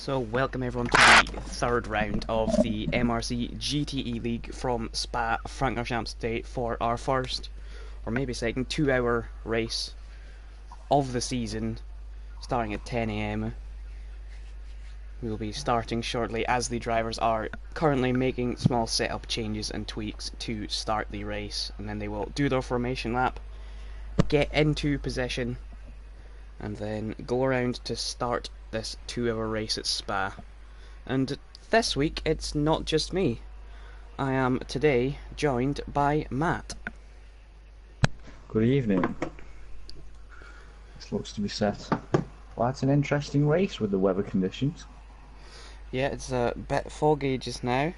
So welcome everyone to the third round of the MRC GTE League from Spa-Francorchamps today for our first, or maybe second, 2-hour race of the season, starting at 10 AM. We will be starting shortly as the drivers are currently making small setup changes and tweaks to start the race, and then they will do their formation lap, get into position, and then go around to start this 2-hour race at Spa. And this week it's not just me. I am today joined by Matt. Good evening. This looks to be set. Well, it's an interesting race with the weather conditions. Yeah, it's a bit foggy just now.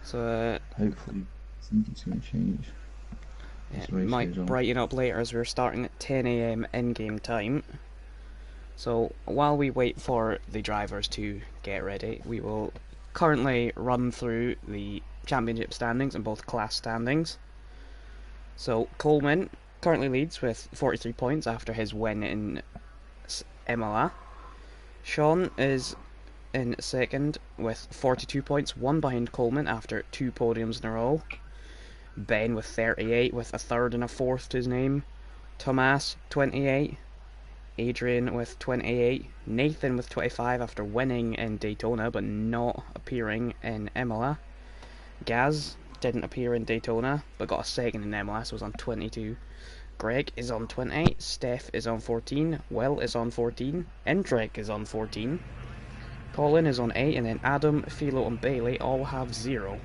So Hopefully, I think it's going to change. it might brighten up later as we're starting at 10 AM in-game time. So while we wait for the drivers to get ready, we will currently run through the championship standings and both class standings. So Coleman currently leads with 43 points after his win in MLA. Sean is in second with 42 points, one behind Coleman after 2 podiums in a row. Ben with 38 with a third and a fourth to his name. Tomas 28. Adrian with 28, Nathan with 25 after winning in Daytona but not appearing in Imola. Gaz didn't appear in Daytona but got a second in Imola, so was on 22. Greg is on 20, Steph is on 14, Will is on 14, Endrick is on 14, Colin is on 8, and then Adam, Philo and Bailey all have 0.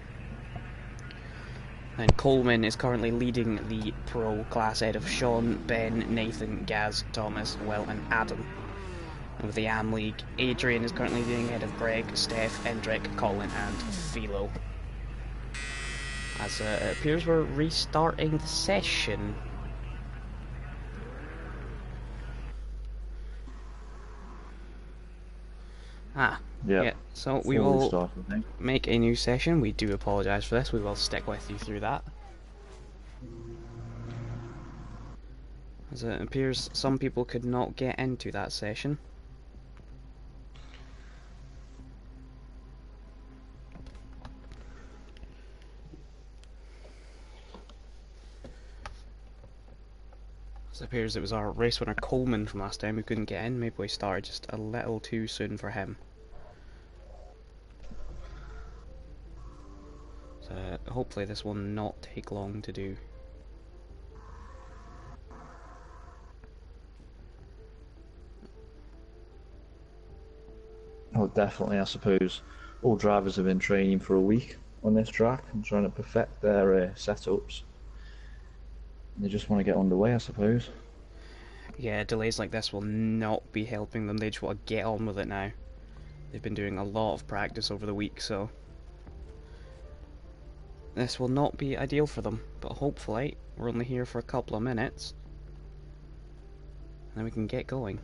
And Coleman is currently leading the pro class ahead of Sean, Ben, Nathan, Gaz, Thomas, Will and Adam. And with the AM League, Adrian is currently leading ahead of Greg, Steph, Endrick, Colin and Philo. As it appears we're restarting the session. Yeah, so we will make a new session. We do apologise for this, we will stick with you through that. As it appears some people could not get into that session. As it appears it was our race winner Coleman from last time who couldn't get in. Maybe we started just a little too soon for him. Hopefully this will not take long to do. Oh, definitely. I suppose all drivers have been training for a week on this track and trying to perfect their setups. They just want to get underway, I suppose. Yeah, delays like this will not be helping them. They just want to get on with it now. They've been doing a lot of practice over the week, so this will not be ideal for them, but hopefully we're only here for a couple of minutes and then we can get going.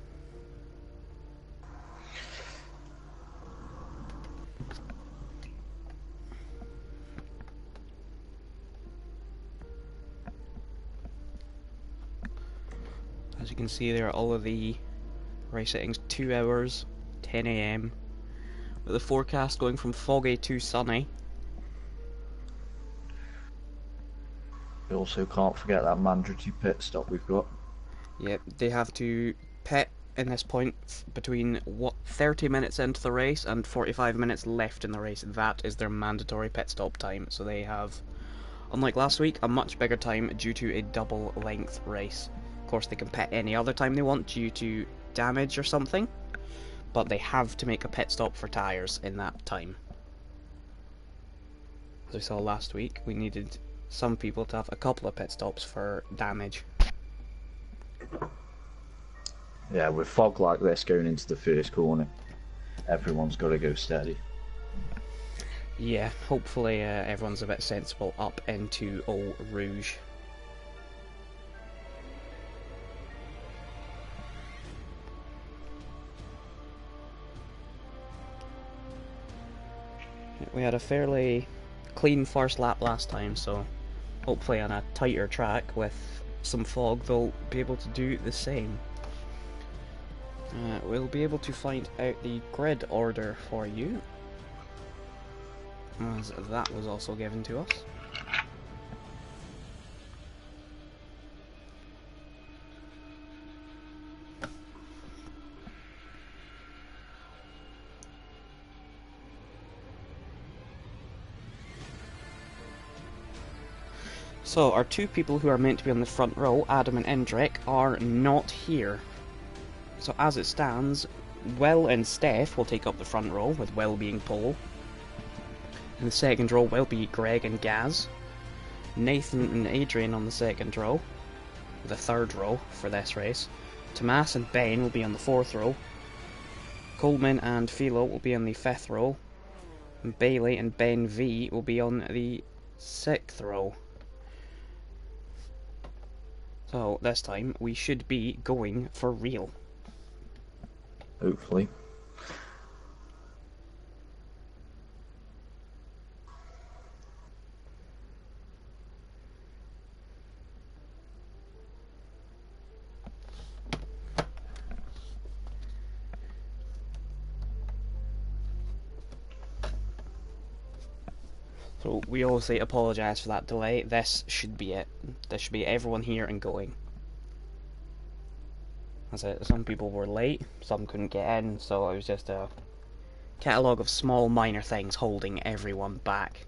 As you can see there are all of the race settings, 2 hours, 10 AM, with the forecast going from foggy to sunny. We also can't forget that mandatory pit stop we've got. Yep, they have to pit in this point between 30 minutes into the race and 45 minutes left in the race. That is their mandatory pit stop time. So they have, unlike last week, a much bigger time due to a double length race. Of course they can pit any other time they want due to damage or something, but they have to make a pit stop for tyres in that time. As we saw last week, we needed some people to have a couple of pit stops for damage. Yeah, with fog like this going into the first corner, everyone's got to go steady. Yeah, hopefully everyone's a bit sensible up into Eau Rouge. We had a fairly clean first lap last time, so hopefully on a tighter track with some fog they'll be able to do the same. We'll be able to find out the grid order for you, as that was also given to us. So, our two people who are meant to be on the front row, Adam and Endrick, are not here. So as it stands, Will and Steph will take up the front row, with Will being pole. In the second row will be Greg and Gaz. Nathan and Adrian on the second row, the third row for this race. Tomas and Ben will be on the fourth row. Coleman and Philo will be on the fifth row. And Bailey and Ben V will be on the sixth row. So this time we should be going for real. Hopefully. So we obviously apologise for that delay. This should be it. This should be everyone here and going. That's it. Some people were late, some couldn't get in, so it was just a catalogue of small minor things holding everyone back.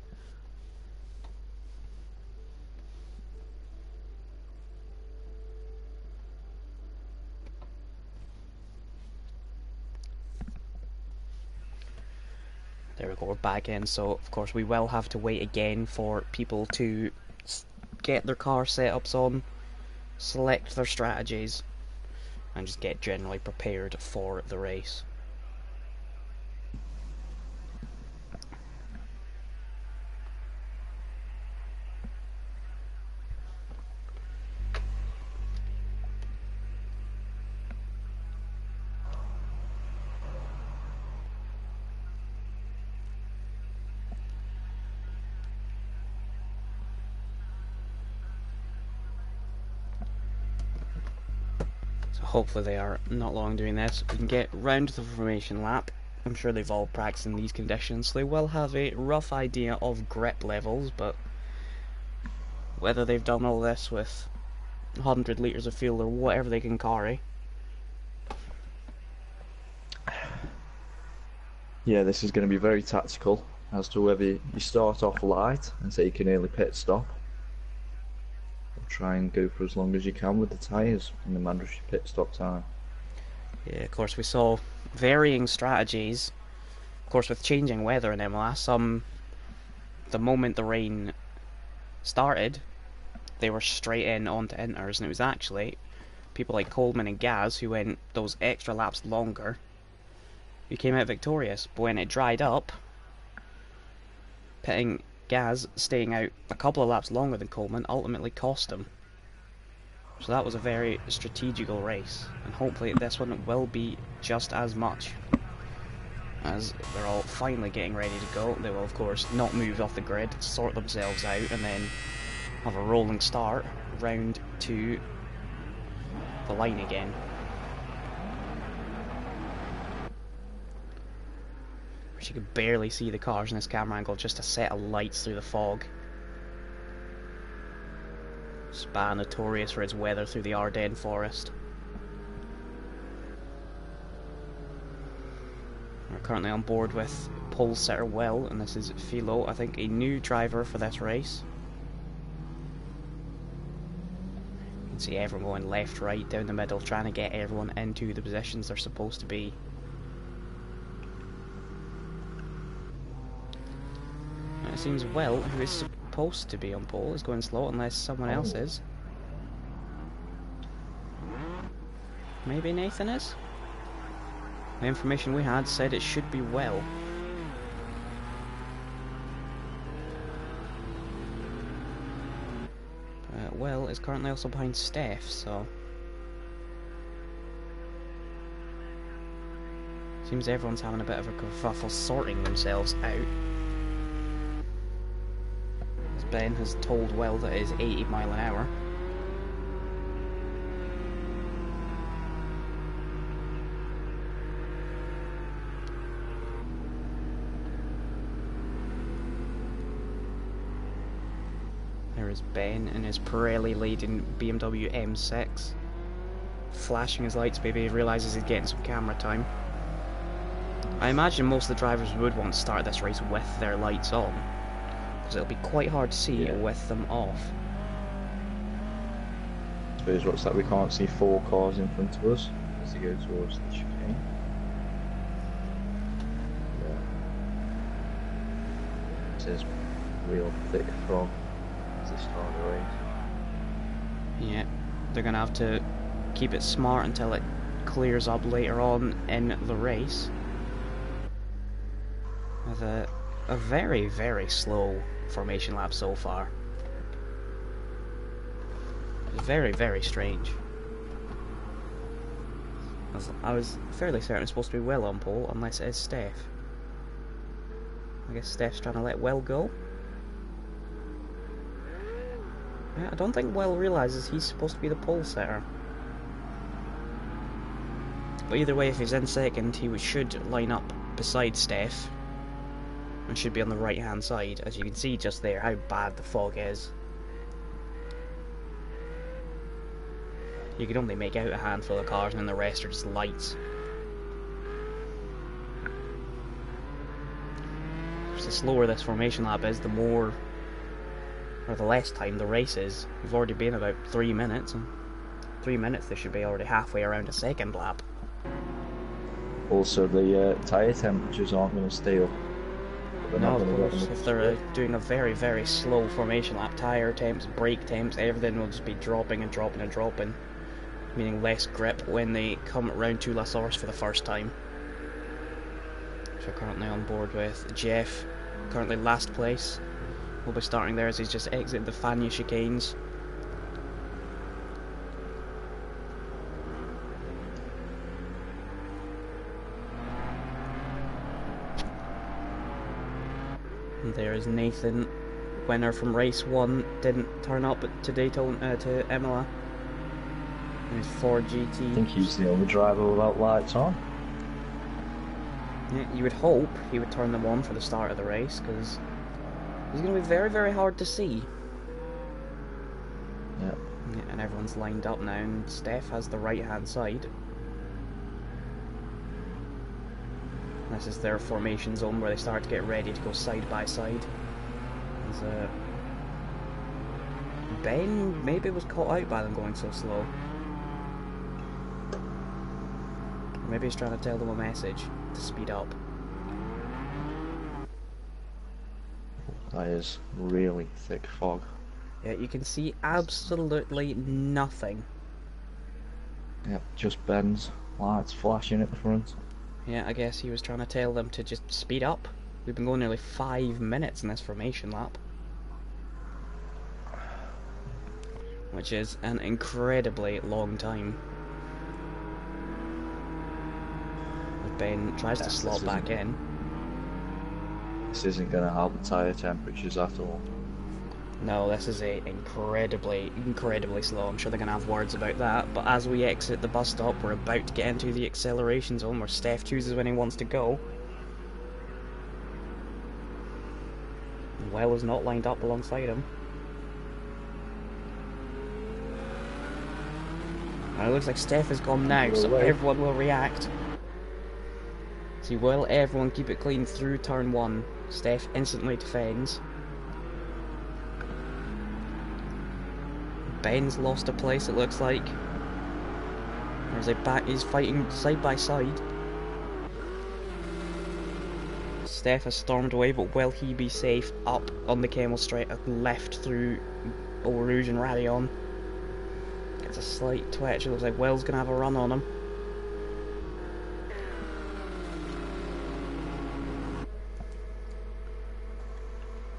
There we go, we're back in, so of course we will have to wait again for people to get their car setups on, select their strategies, and just get generally prepared for the race. Hopefully they are not long doing this. We can get round to the formation lap. I'm sure they've all practiced in these conditions, so they will have a rough idea of grip levels, but whether they've done all this with 100 litres of fuel or whatever they can carry. Yeah, this is going to be very tactical as to whether you start off light and take an early pit stop. Try and go for as long as you can with the tyres and the mandatory pit stop time. Yeah, of course we saw varying strategies. Of course with changing weather in MLS, the moment the rain started, they were straight in onto inters, and it was actually people like Coleman and Gaz who went those extra laps longer who came out victorious. But when it dried up, pitting Gaz staying out a couple of laps longer than Coleman ultimately cost him. So that was a very strategical race, and hopefully this one will be just as much. As they're all finally getting ready to go, they will of course not move off the grid, sort themselves out, and then have a rolling start round to the line again. You could barely see the cars in this camera angle, just a set of lights through the fog. Spa notorious for its weather through the Ardennes forest. We're currently on board with pole sitter Will, and this is Philo, I think a new driver for this race. You can see everyone going left, right, down the middle, trying to get everyone into the positions they're supposed to be. It seems Will, who is supposed to be on pole, is going slow unless someone else is. Maybe Nathan is? The information we had said it should be Will. Will is currently also behind Steph, so... Seems everyone's having a bit of a kerfuffle sorting themselves out. Ben has told Will that it is 80 mile an hour. There is Ben in his Pirelli laden BMW M6. Flashing his lights, maybe he realises he's getting some camera time. I imagine most of the drivers would want to start this race with their lights on, because it'll be quite hard to see with them off. I suppose what's that, we can't see 4 cars in front of us as they go towards the chicane. Yeah. This is real thick fog as they start the race. Yeah, they're going to have to keep it smart until it clears up later on in the race. With a very, very slow formation lap so far. It's very, very strange. I was fairly certain it's supposed to be Will on pole, unless it is Steph. I guess Steph's trying to let Will go. Yeah, I don't think Will realises he's supposed to be the pole setter. But either way, if he's in second, he should line up beside Steph. And should be on the right hand side, as you can see just there how bad the fog is. You can only make out a handful of cars and then the rest are just lights. The slower this formation lap is, the more, or the less time the race is. We've already been about 3 minutes, and 3 minutes they should be already halfway around a second lap. Also, the tyre temperatures aren't going to stay up. No, of course, if they're doing a very, very slow formation lap, tyre temps, brake temps, everything will just be dropping and dropping and dropping, meaning less grip when they come round to La Source for the first time. So currently on board with Jeff, currently last place. We'll be starting there as he's just exited the Fania chicanes. And there is Nathan, winner from race 1, didn't turn up to Daytona, to Imola. And his Ford GT. I think he's the only driver without lights on. Yeah, you would hope he would turn them on for the start of the race, because he's going to be very, very hard to see. Yep. Yeah, and everyone's lined up now, and Steph has the right-hand side. This is their formation zone where they start to get ready to go side by side. Ben maybe was caught out by them going so slow. Or maybe he's trying to tell them a message to speed up. That is really thick fog. Yeah, you can see absolutely nothing. Yep, just Ben's lights flashing at the front. Yeah, I guess he was trying to tell them to just speed up. We've been going nearly 5 minutes in this formation lap. Which is an incredibly long time. Ben tries to slot back in. This isn't going to help the tyre temperatures at all. No, this is incredibly slow. I'm sure they're going to have words about that. But as we exit the bus stop, we're about to get into the acceleration zone where Steph chooses when he wants to go. Will is not lined up alongside him. And it looks like Steph has gone now, so everyone will react. See, will everyone keep it clean through turn 1? Steph instantly defends. Ben's lost a place, it looks like. There's a back, he's fighting side by side. Steph has stormed away, but will he be safe up on the Camel Straight, left through Eau Rouge and Radion? Gets a slight twitch, it looks like Will's gonna have a run on him.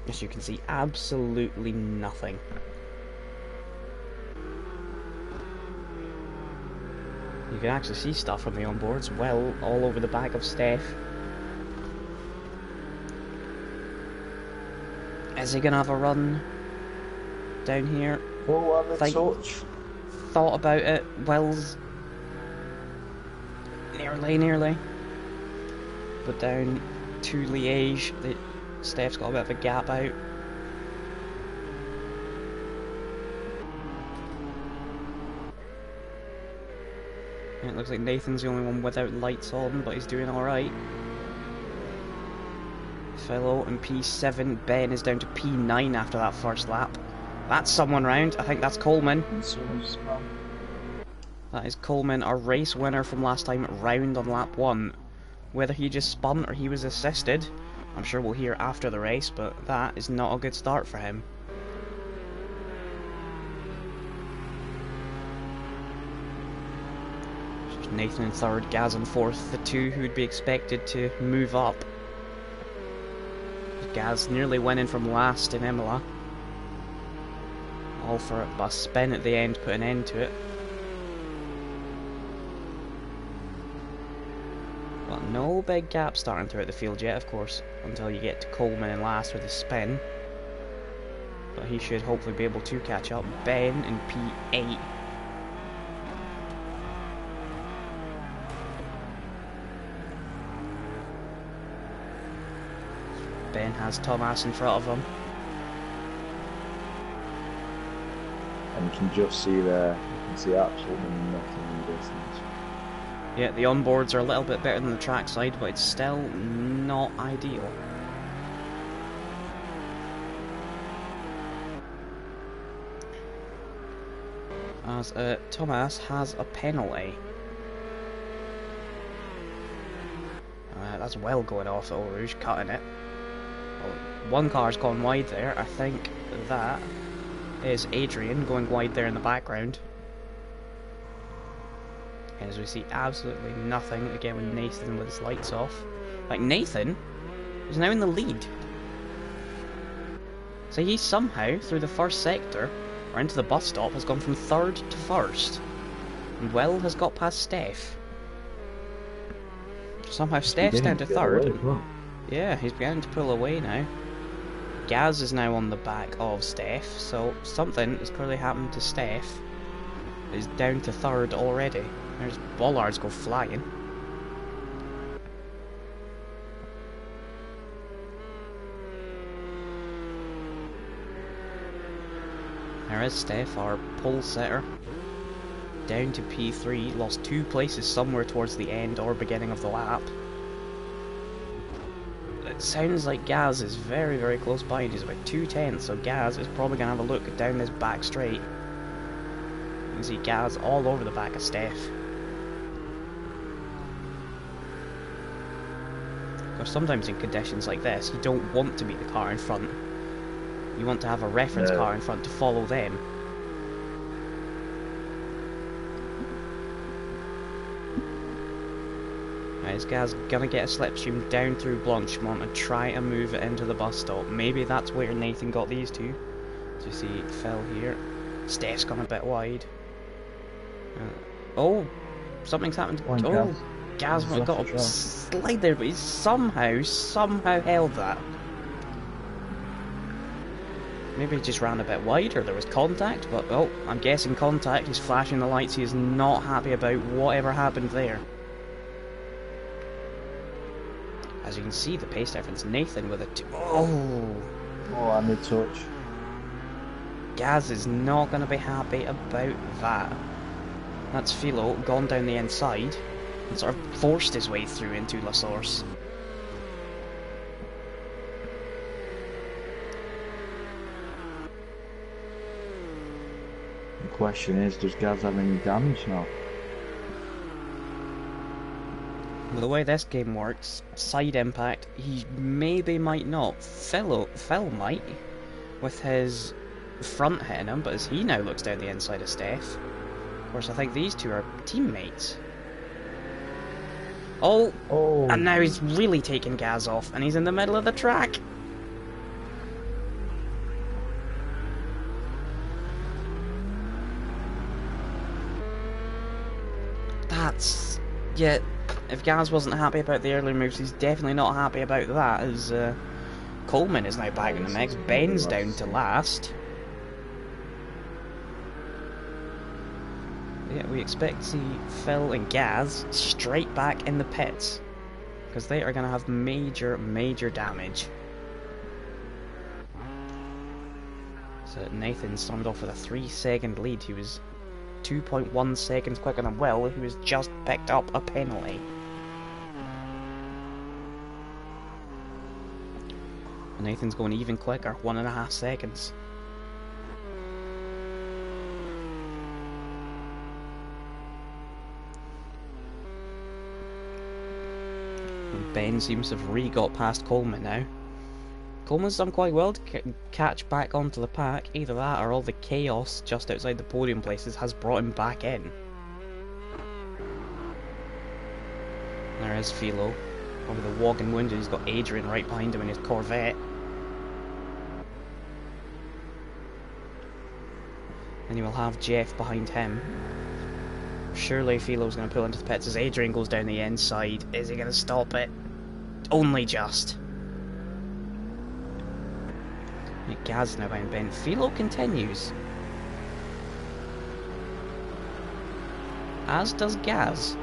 As you can see, absolutely nothing. You can actually see stuff from the onboards, well, all over the back of Steph. Is he gonna have a run down here? Oh, I'm in touch. Thought about it. Will's nearly. But down to Liège, Steph's got a bit of a gap out. It looks like Nathan's the only one without lights on, but he's doing alright. Philo in P7, Ben is down to P9 after that first lap. That's someone round, I think that's Coleman. That is Coleman, our race winner from last time, round on lap 1. Whether he just spun or he was assisted, I'm sure we'll hear after the race, but that is not a good start for him. Nathan in third, Gaz in fourth, the two who would be expected to move up. Gaz nearly winning from last in Imola. All for a spin at the end, put an end to it. Well, no big gap starting throughout the field yet, of course, until you get to Coleman in last with the spin. But he should hopefully be able to catch up. Ben in P8. Ben has Thomas in front of him. And you can just see there, you can see absolutely nothing in the distance. Yeah, the onboards are a little bit better than the trackside, but it's still not ideal. As Thomas has a penalty. That's well going off Eau Rouge, cutting it. Well, one car's gone wide there. I think that is Adrian going wide there in the background. As we see absolutely nothing again with Nathan with his lights off. Like, Nathan is now in the lead. So he somehow, through the first sector, or into the bus stop, has gone from third to first. And Will has got past Steph. Somehow Steph's down to third. Yeah, he's beginning to pull away now. Gaz is now on the back of Steph, so something has clearly happened to Steph. He's down to third already. There's bollards go flying. There is Steph, our pole setter. Down to P3, lost 2 places somewhere towards the end or beginning of the lap. It sounds like Gaz is very, very close behind. He's about 2/10, so Gaz is probably going to have a look down this back straight. You can see Gaz all over the back of Steph. Because sometimes in conditions like this, you don't want to be the car in front. You want to have a reference car in front to follow them. Is Gaz gonna get a slipstream down through Blanchemont and try and move it into the bus stop? Maybe that's where Nathan got these two. So you see Phil here. Steph's gone a bit wide. Oh, something's happened. Oh, Gaz got a slide there, but he's somehow held that. Maybe he just ran a bit wide, or there was contact, but oh, I'm guessing contact. He's flashing the lights. He is not happy about whatever happened there. As you can see, the pace difference. Nathan with a oh, and the touch. Gaz is not going to be happy about that. That's Philo gone down the inside and sort of forced his way through into La Source. The question is, does Gaz have any damage now? Well, the way this game works, side impact, he maybe might not. Phil might, with his front hitting him, but as he now looks down the inside of Steph. Of course, I think these two are teammates. Oh, and now he's really taking Gaz off, and he's in the middle of the track. That's... yeah, if Gaz wasn't happy about the early moves, he's definitely not happy about that, as Coleman is now back in the mix. Ben's down to last. Yeah, we expect to see Phil and Gaz straight back in the pits, because they are going to have major damage. So Nathan started off with a 3-second lead. He was 2.1 seconds quicker than Will, who has just picked up a penalty. Nathan's going even quicker, 1.5 seconds. And Ben seems to have re-got past Coleman now. Coleman's done quite well to catch back onto the pack. Either that or all the chaos just outside the podium places has brought him back in. There is Philo. Over the walking window, he's got Adrian right behind him in his Corvette. And he will have Jeff behind him. Surely Philo's going to pull into the pits as Adrian goes down the inside. Is he going to stop it? Only just. Gaz now behind Ben. Philo continues. As does Gaz.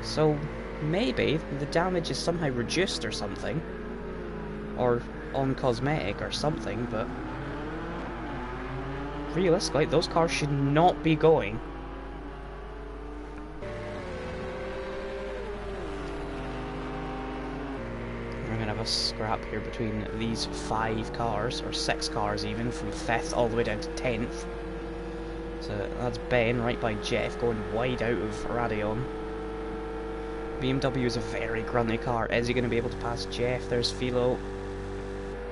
So maybe the damage is somehow reduced or something. Or on cosmetic or something, but realistically, those cars should not be going. We're going to have a scrap here between these 5 cars, or 6 cars even, from 5th all the way down to 10th. So that's Ben right by Jeff, going wide out of Radion. BMW is a very grunty car. Is he going to be able to pass Jeff? There's Philo.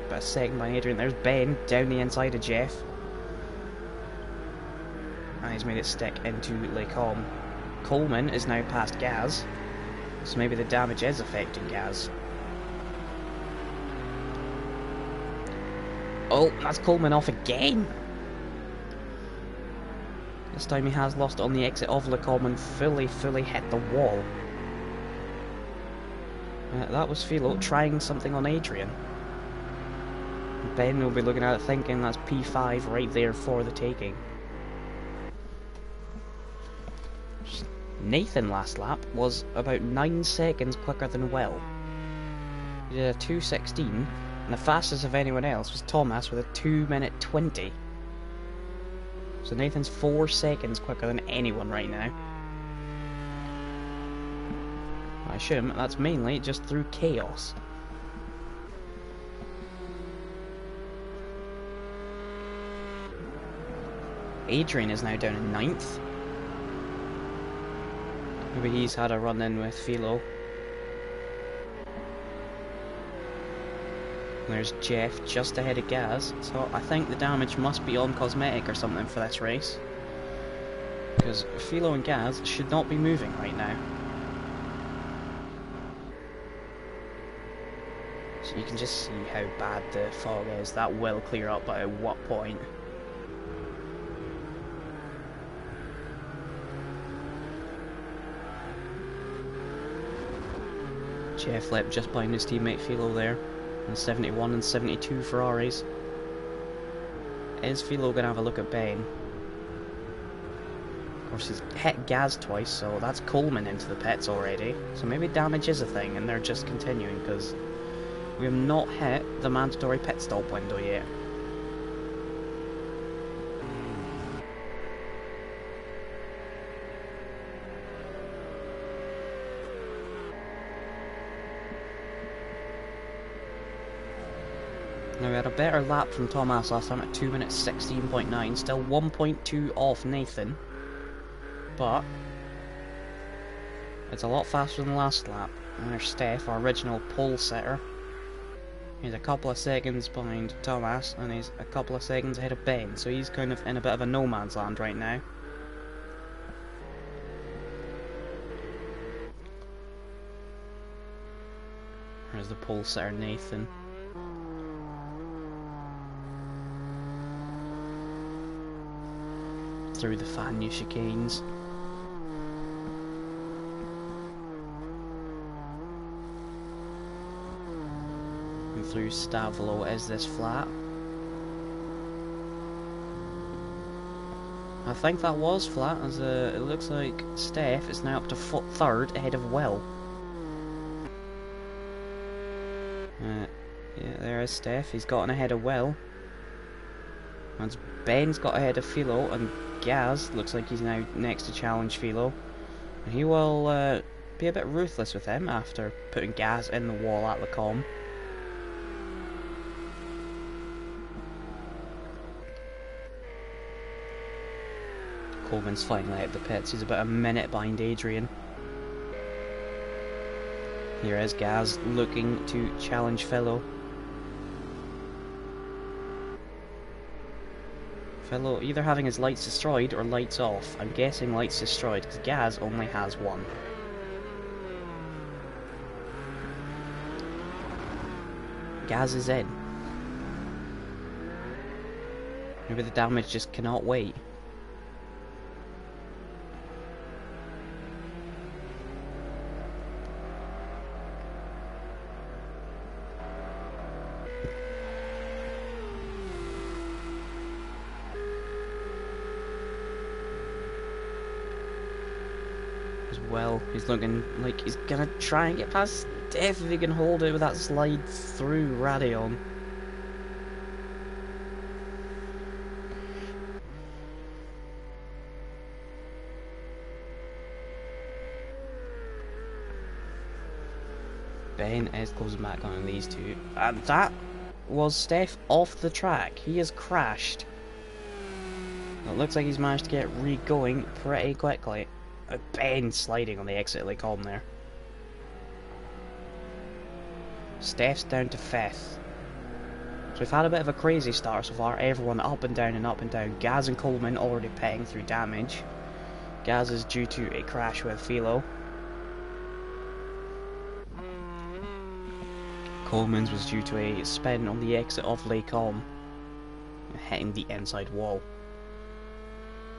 About a second by Adrian. There's Ben down the inside of Jeff. And he's made it stick into Lecom. Coleman is now past Gaz, so maybe the damage is affecting Gaz. Oh, that's Coleman off again! This time he has lost on the exit of Lecom and fully hit the wall. That was Philo trying something on Adrian. Ben will be looking at it thinking that's P5 right there for the taking. Nathan last lap was about 9 seconds quicker than Will. He did a 2:16, and the fastest of anyone else was Thomas with a 2:20. So Nathan's 4 seconds quicker than anyone right now. I assume that's mainly just through chaos. Adrian is now down in 9th. Maybe he's had a run-in with Philo. And there's Jeff just ahead of Gaz, so I think the damage must be on cosmetic or something for this race. Because Philo and Gaz should not be moving right now. So you can just see how bad the fog is. That will clear up, but at what point? Jeff left just behind his teammate Philo there, and 71 and 72 Ferraris. Is Philo going to have a look at Ben? Of course, he's hit Gaz twice, so that's Coleman into the pits already. So maybe damage is a thing, and they're just continuing, because we have not hit the mandatory pit stop window yet. Now we had a better lap from Thomas last time at 2 minutes 16.9, still 1.2 off Nathan, but it's a lot faster than last lap. And there's Steph, our original pole setter. He's a couple of seconds behind Thomas, and he's a couple of seconds ahead of Ben, so he's kind of in a bit of a no man's land right now. There's the pole setter Nathan. Through the Fania chicanes. And through Stavolo. Is this flat? I think that was flat, as it looks like Steph is now up to 3rd ahead of Will. Yeah, there is Steph. He's gotten ahead of Will. That's Ben's got ahead of Philo, and Gaz looks like he's now next to challenge Philo. And he will be a bit ruthless with him after putting Gaz in the wall at the com. Coleman's finally at the pits. He's about a minute behind Adrian. Here is Gaz looking to challenge Philo. Philo either having his lights destroyed or lights off. I'm guessing lights destroyed because Gaz only has one. Gaz is in. Maybe the damage just cannot wait. Well, he's looking like he's gonna try and get past Steph if he can hold it with that slide through Radion. Ben is closing back on these two, and that was Steph off the track. He has crashed. It looks like he's managed to get re-going pretty quickly. Ben sliding on the exit like on there. Steph's down to 5th. So we've had a bit of a crazy start so far. Everyone up and down and up and down. Gaz and Coleman already petting through damage. Gaz is due to a crash with Philo. Coleman's was due to a spin on the exit of Lake Holm, hitting the inside wall.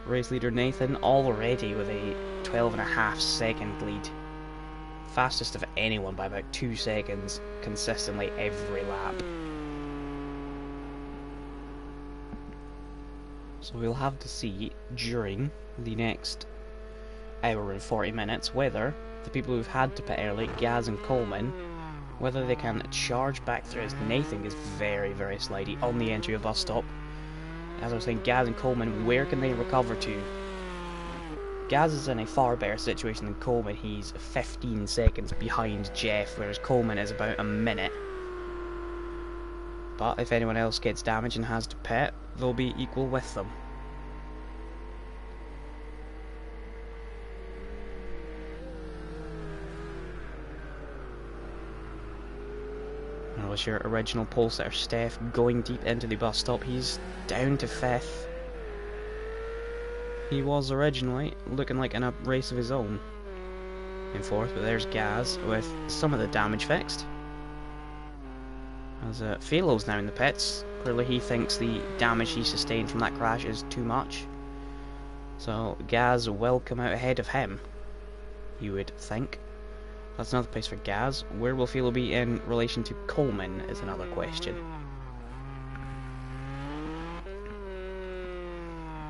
Race leader Nathan already with a 12.5 second lead. Fastest of anyone by about 2 seconds consistently every lap. So we'll have to see during the next hour and 40 minutes whether the people who've had to pit early, Gaz and Coleman, whether they can charge back through, as Nathan is very, very slidey on the entry of bus stop. As I was saying, Gaz and Coleman, where can they recover to? Gaz is in a far better situation than Coleman. He's 15 seconds behind Jeff, whereas Coleman is about a minute. But if anyone else gets damaged and has to pit, they'll be equal with them. That was your original pole sitter, Steph, going deep into the bus stop. He's down to 5th. He was originally looking like in a race of his own in 4th, but there's Gaz with some of the damage fixed. As Philo's now in the pits. Clearly he thinks the damage he sustained from that crash is too much. So Gaz will come out ahead of him, you would think. That's another place for Gaz. Where will Philo be in relation to Coleman is another question.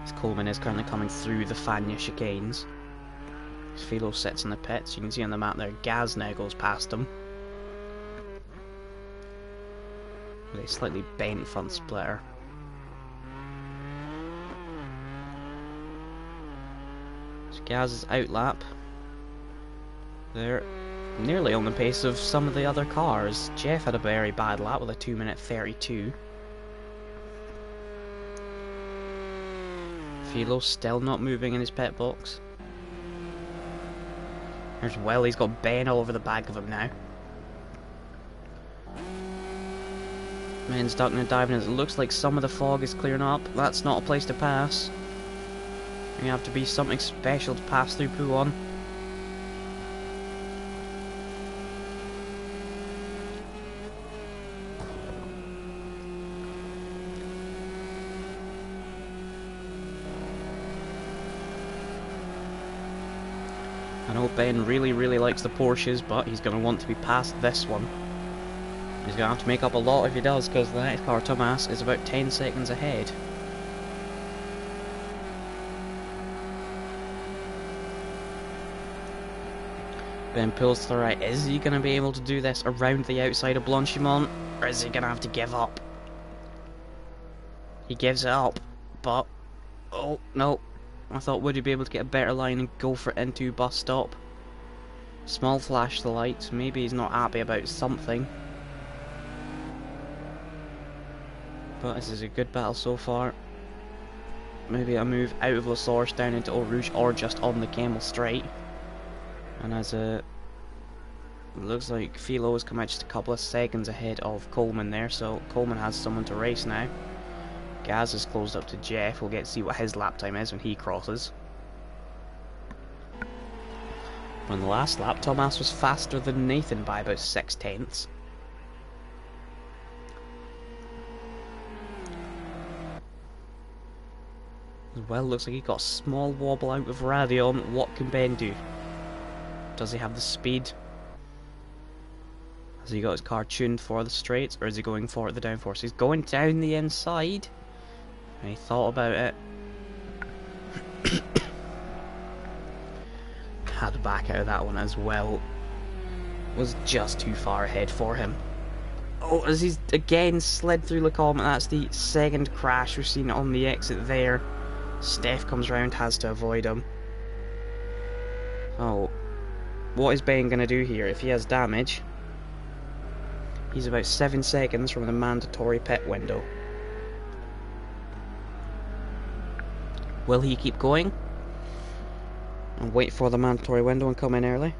As Coleman is currently coming through the Fania chicanes. As Philo sits in the pits, you can see on the map there, Gaz now goes past him. With a slightly bent front splitter. So Gaz's outlap. They're nearly on the pace of some of the other cars. Jeff had a very bad lap with a 2:32. Philo still not moving in his pit box. There's Will, he's got Ben all over the back of him now. Men's ducking and diving as it looks like some of the fog is clearing up. That's not a place to pass. You have to be something special to pass through Puon. I know Ben really likes the Porsches, but he's going to want to be past this one. He's going to have to make up a lot if he does, because the next car, Thomas, is about 10 seconds ahead. Ben pulls to the right. Is he going to be able to do this around the outside of Blanchimont, or is he going to have to give up? He gives it up. but... Oh, no. I thought, would he be able to get a better line and go for it into bus stop? Small flash the lights. Maybe he's not happy about something. But this is a good battle so far. Maybe a move out of La Source down into Eau Rouge or just on the Camel Straight. And as a... looks like Philo has come out just a couple of seconds ahead of Coleman there, so Coleman has someone to race now. Gaz is closed up to Jeff. We'll get to see what his lap time is when he crosses. On the last lap, Thomas was faster than Nathan by about 6/10. As well, looks like he got a small wobble out of Radion. What can Ben do? Does he have the speed? Has he got his car tuned for the straights, or is he going for the downforce? He's going down the inside. And he thought about it. Had to back out of that one as well. Was just too far ahead for him. Oh, as he's again slid through Lacombe, and that's the second crash we've seen on the exit there. Steph comes round, has to avoid him. Oh, what is Ben going to do here? If he has damage, he's about 7 seconds from the mandatory pit window. Will he keep going and wait for the mandatory window and come in early?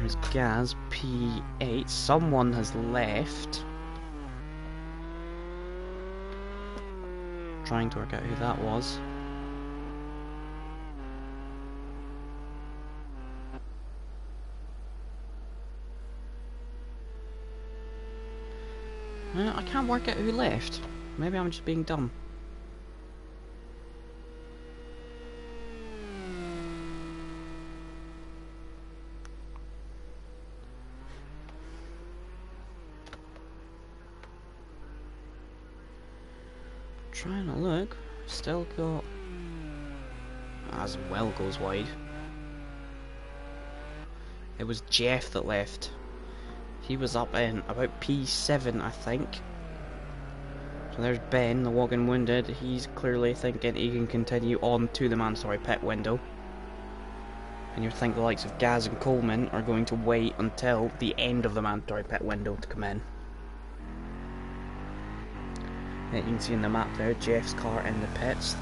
There's Gaz, P8. Someone has left. Trying to work out who that was. I can't work out who left. Maybe I'm just being dumb. Trying to look. Still got... as well goes wide. It was Jeff that left. He was up in about P7, I think. So there's Ben, the walking wounded. He's clearly thinking he can continue on to the mandatory pit window. And you think the likes of Gaz and Coleman are going to wait until the end of the mandatory pit window to come in. Yeah, you can see in the map there, Jeff's car in the pits.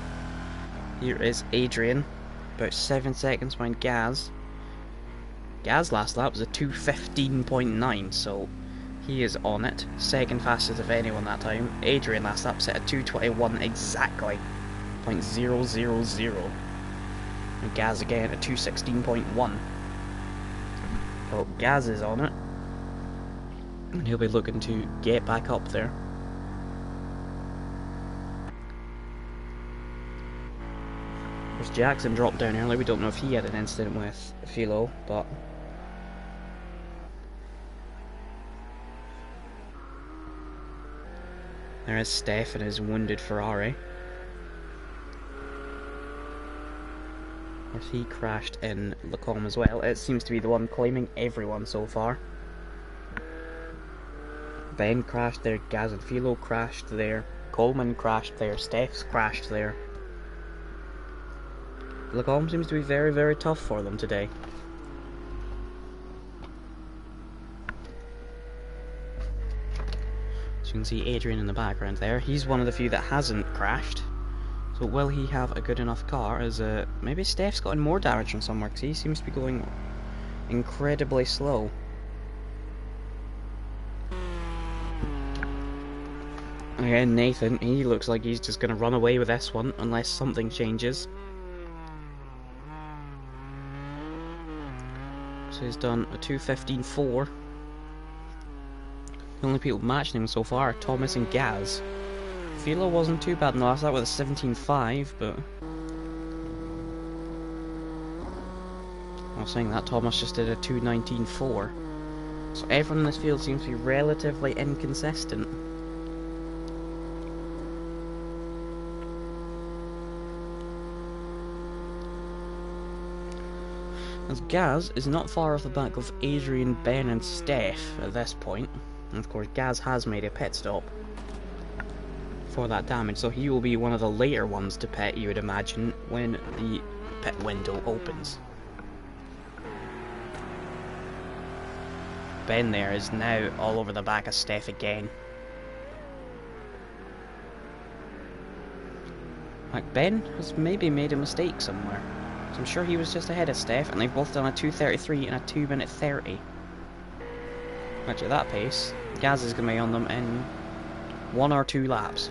Here is Adrian, about 7 seconds behind Gaz. Gaz last lap was a 2:15.9, so he is on it. Second fastest of anyone that time. Adrian last lap set a 2:21 exactly. 0.000. And Gaz again at 2:16.1. So Gaz is on it. And he'll be looking to get back up there. Of course, Jackson dropped down early. We don't know if he had an incident with Philo, but... there is Steph and his wounded Ferrari. Of course, he crashed in Lacombe as well. It seems to be the one claiming everyone so far. Ben crashed there, Gaz and Philo crashed there, Coleman crashed there, Steph's crashed there. Lacombe seems to be very, very tough for them today. You can see Adrian in the background there. He's one of the few that hasn't crashed. So will he have a good enough car? As maybe Steph's gotten more damage from somewhere, because he seems to be going incredibly slow. Again, Nathan, he looks like he's just going to run away with this one unless something changes. So he's done a 2:15.4. The only people matching him so far are Thomas and Gaz. Philo wasn't too bad in the last lap with a 17.5, but... I was saying that Thomas just did a 2:19.4. So everyone in this field seems to be relatively inconsistent. as Gaz is not far off the back of Adrian, Ben and Steph at this point. And of course Gaz has made a pit stop for that damage, so he will be one of the later ones to pit, you would imagine, when the pit window opens. Ben there is now all over the back of Steph again. Like, Ben has maybe made a mistake somewhere. So I'm sure he was just ahead of Steph, and they've both done a 2:33 and a 2:30. Which at that pace, Gaz is going to be on them in 1 or 2 laps.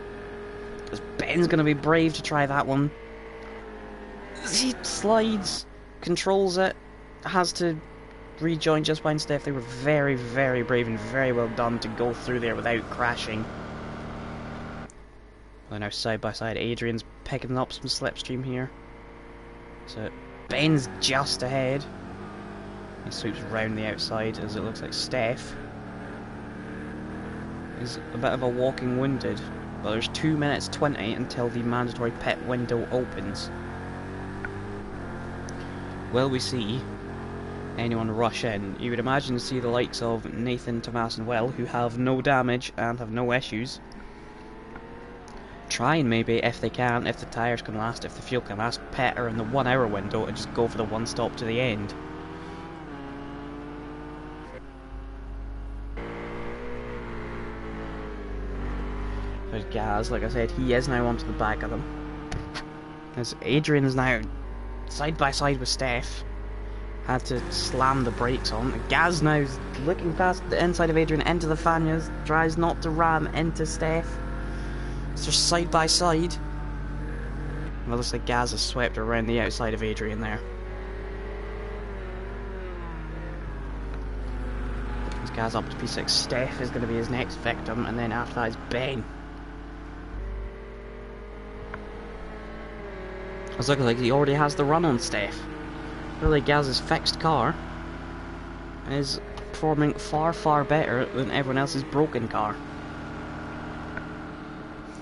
Because Ben's going to be brave to try that one. He slides, controls it, has to rejoin just behind Steph. They were very, very brave and very well done to go through there without crashing. They're now side by side. Adrian's picking up some slipstream here. So Ben's just ahead. He sweeps round the outside as it looks like Steph is a bit of a walking wounded. But there's 2 minutes 20 until the mandatory pit window opens. Will we see anyone rush in? You would imagine to see the likes of Nathan, Tomas and Will, who have no damage and have no issues, try and maybe, if they can, if the tyres can last, if the fuel can last, pit her in the 1 hour window and just go for the one stop to the end. There's Gaz, like I said, he is now onto the back of them. As Adrian is now side by side with Steph. Had to slam the brakes on. Gaz now is looking past the inside of Adrian into the Fanyas, tries not to ram into Steph. It's just side by side. Well, it looks like Gaz has swept around the outside of Adrian there. As Gaz up to P6, Steph is going to be his next victim, and then after that is Ben. It's looking like he already has the run on Steph. Really, Gaz's fixed car is performing far, far better than everyone else's broken car.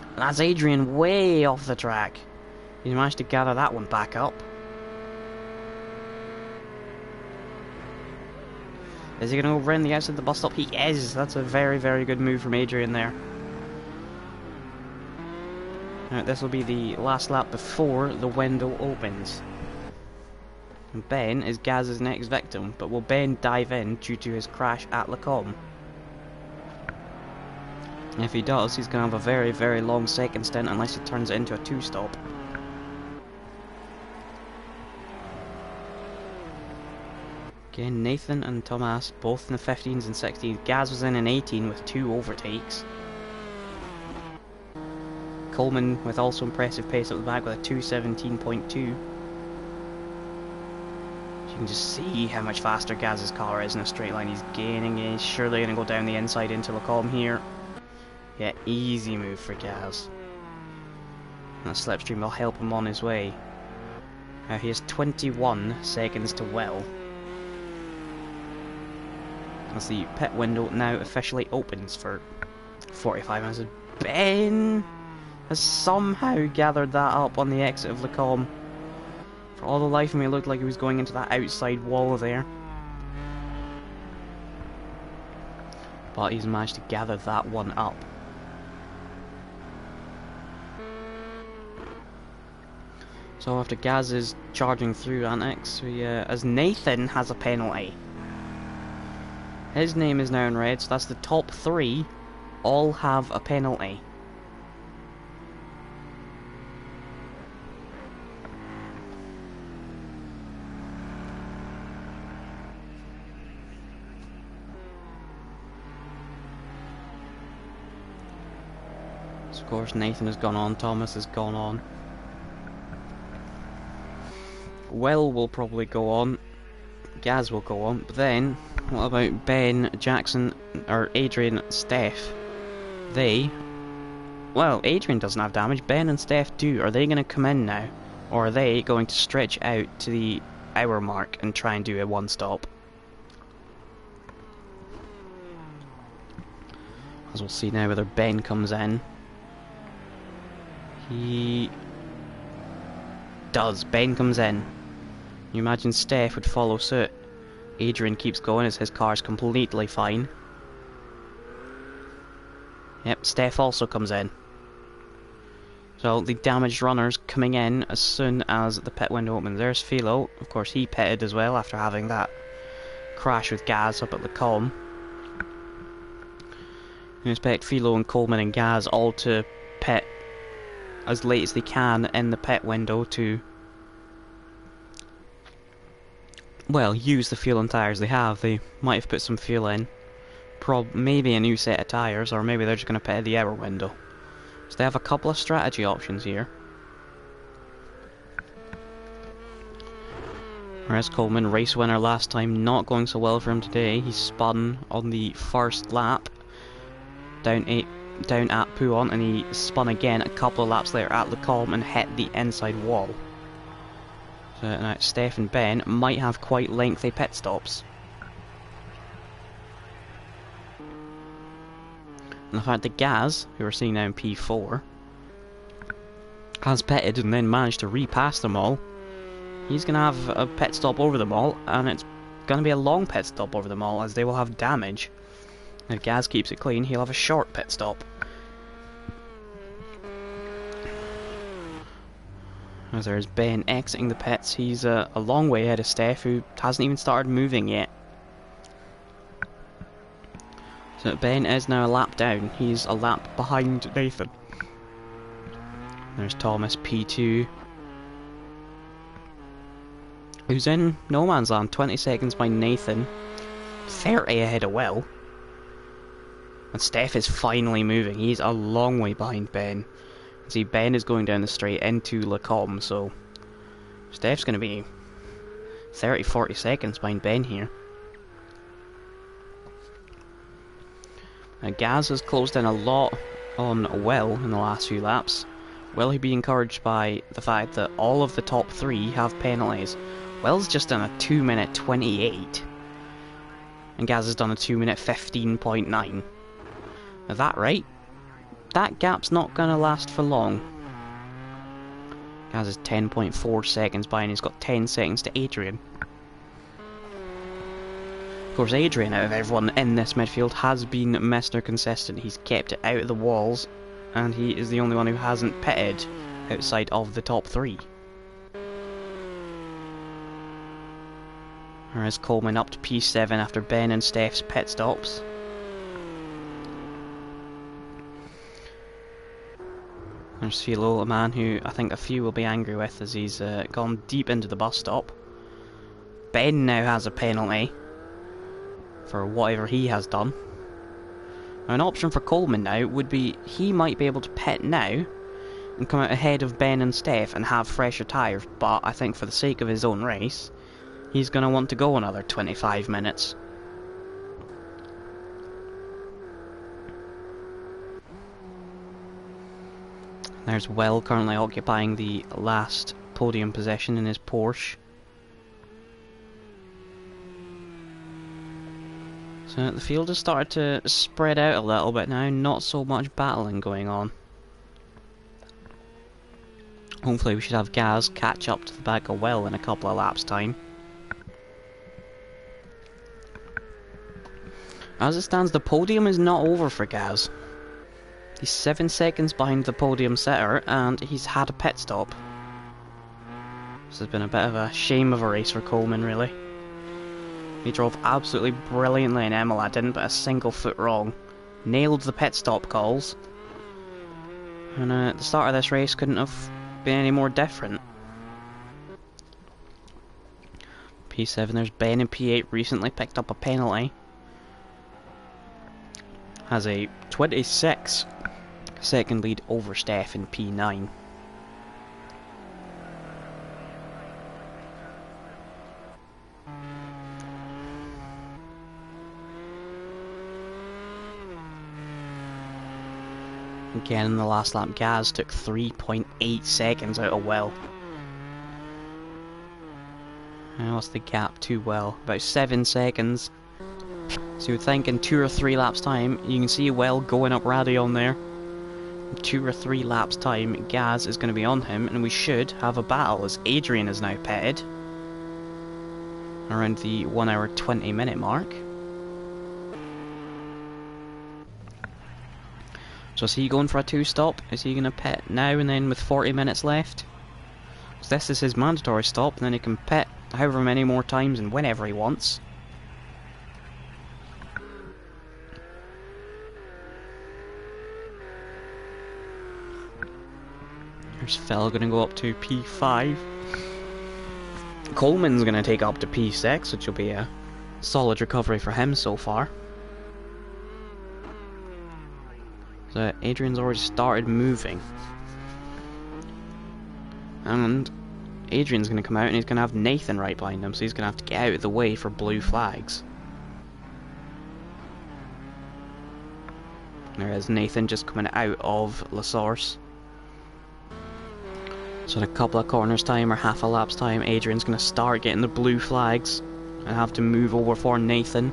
And that's Adrian way off the track. He managed to gather that one back up. Is he going to go around the outside of the bus stop? He is. That's a very, very good move from Adrian there. Now, this will be the last lap before the window opens. And Ben is Gaz's next victim, but will Ben dive in due to his crash at Lacombe? If he does, he's going to have a very, very long second stint unless he turns it into a 2-stop. Again, Nathan and Tomas both in the 15s and 16s. Gaz was in an 18 with 2 overtakes. Coleman with also impressive pace up the back with a 2:17.2. You can just see how much faster Gaz's car is in a straight line. He's gaining, he's surely going to go down the inside into Lacombe here. Yeah, easy move for Gaz. And that slipstream will help him on his way. Now he has 21 seconds to Will. As the pit window now officially opens for 45 minutes. Ben has somehow gathered that up on the exit of Lacombe. For all the life of me, it looked like he was going into that outside wall there. But he's managed to gather that one up. So after Gaz is charging through annex, as Nathan has a penalty. His name is now in red, so that's the top 3 all have a penalty. So of course Nathan has gone on, Thomas has gone on. Will probably go on, Gaz will go on, but then, what about Ben, Jackson, or Adrian, Steph? Well, Adrian doesn't have damage, Ben and Steph do. Are they going to come in now? Or are they going to stretch out to the hour mark and try and do a one-stop? As we'll see now whether Ben comes in. He does. Ben comes in. You imagine Steph would follow suit. Adrian keeps going as his car's completely fine. Yep, Steph also comes in. So the damaged runner's coming in as soon as the pit window opens. There's Philo. Of course, he pitted as well after having that crash with Gaz up at the column. You expect Philo and Coleman and Gaz all to pit as late as they can in the pit window to, well, use the fuel and tyres they have. They might have put some fuel in, maybe a new set of tyres, or maybe they're just going to pit at the hour window. So they have a couple of strategy options here. Whereas Coleman, race winner last time, not going so well for him today. He spun on the first lap down at Pouon, and he spun again a couple of laps later at the column and hit the inside wall. So now Steph and Ben might have quite lengthy pit stops. And the fact that Gaz, who we're seeing now in P4, has pitted and then managed to repass them all, he's going to have a pit stop over them all, and it's going to be a long pit stop over them all as they will have damage. If Gaz keeps it clean, he'll have a short pit stop. As there's Ben exiting the pits, he's a long way ahead of Steph, who hasn't even started moving yet. So Ben is now a lap down. He's a lap behind Nathan. There's Thomas, P2, who's in no man's land, 20 seconds behind Nathan, 30 ahead of Will. And Steph is finally moving. He's a long way behind Ben. See, Ben is going down the straight into Lacombe, so Steph's going to be 30-40 seconds behind Ben here. Now, Gaz has closed in a lot on Will in the last few laps. Will he be encouraged by the fact that all of the top three have penalties? Will's just done a 2-minute 28, and Gaz has done a 2-minute 15.9. Is that right? That gap's not going to last for long. Gaz is 10.4 seconds behind. He's got 10 seconds to Adrian. Of course, Adrian, out of everyone in this midfield, has been Mr. Consistent. He's kept it out of the walls, and he is the only one who hasn't pitted outside of the top three. Whereas Coleman up to P7 after Ben and Steph's pit stops. There's Philo, a man who I think a few will be angry with as he's gone deep into the bus stop. Ben now has a penalty for whatever he has done. Now, an option for Coleman now would be he might be able to pit now and come out ahead of Ben and Steph and have fresher tyres, but I think for the sake of his own race, he's going to want to go another 25 minutes. There's Will currently occupying the last podium position in his Porsche. So the field has started to spread out a little bit now, not so much battling going on. Hopefully we should have Gaz catch up to the back of Will in a couple of laps' time. As it stands, the podium is not over for Gaz. He's 7 seconds behind the podium sitter, and he's had a pit stop. This has been a bit of a shame of a race for Coleman, really. He drove absolutely brilliantly in Imola, didn't put a single foot wrong. Nailed the pit stop calls. And at the start of this race couldn't have been any more different. P7, there's Ben in P8, recently picked up a penalty. Has a 26-second lead over Steph in P9. Again, in the last lap, Gaz took 3.8 seconds out of Will. And what's the gap to Will? About 7 seconds. So you would think in 2 or 3 laps time, you can see Will going up Radion there. In 2 or 3 laps time, Gaz is going to be on him, and we should have a battle as Adrian is now pitted. around the 1 hour 20 minute mark. So is he going for a 2-stop? Is he going to pit now and then with 40 minutes left? So this is his mandatory stop, and then he can pit however many more times and whenever he wants. There's Phil going to go up to P5. Coleman's going to take up to P6, which will be a solid recovery for him so far. So Adrian's already started moving. And Adrian's going to come out and he's going to have Nathan right behind him, so he's going to have to get out of the way for blue flags. There is Nathan just coming out of La Source. So in a couple of corners time or half a lap's time, Adrian's going to start getting the blue flags and have to move over for Nathan.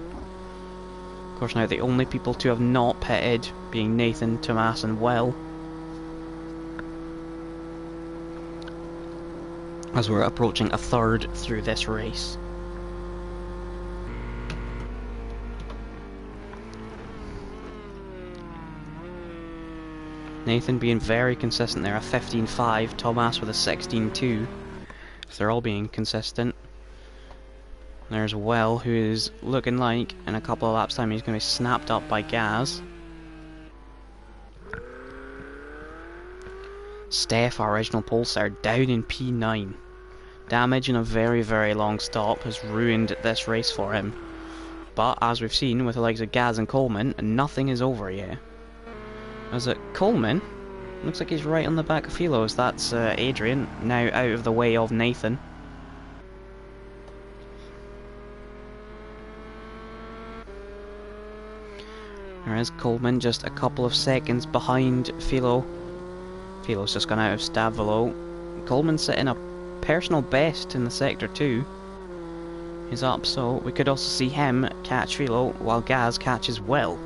Of course, now the only people to have not pitted being Nathan, Tomas and Will. As we're approaching a third through this race. Nathan being very consistent there, a 15.5, Tomas with a 16.2. So they're all being consistent. There's Will, who is looking like in a couple of laps time he's going to be snapped up by Gaz. Steph, our original pole star, down in P9. Damage in a very, very long stop has ruined this race for him. But as we've seen with the likes of Gaz and Coleman, nothing is over yet. As it Coleman, looks like he's right on the back of Philo's. That's Adrian, now out of the way of Nathan. There is Coleman, just a couple of seconds behind Philo. Philo's just gone out of Stavolo. Coleman sitting a personal best in the sector 2. He's up, so we could also see him catch Philo while Gaz catches Will.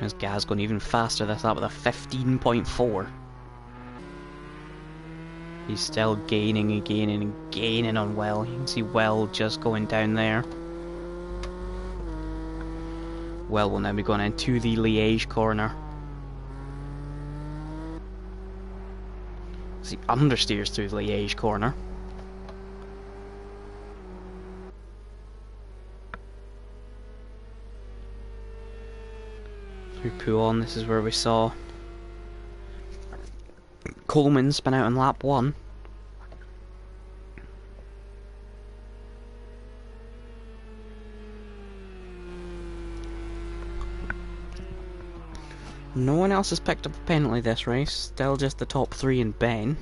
There's Gaz going even faster this lap with a 15.4. He's still gaining and gaining and gaining on Will. You can see Will just going down there. Will will now be going into the Liège corner. See, understeers through the Liège corner. Through Pouillon, this is where we saw Coleman spin out on lap 1. No one else has picked up a penalty this race, still just the top 3 and Ben.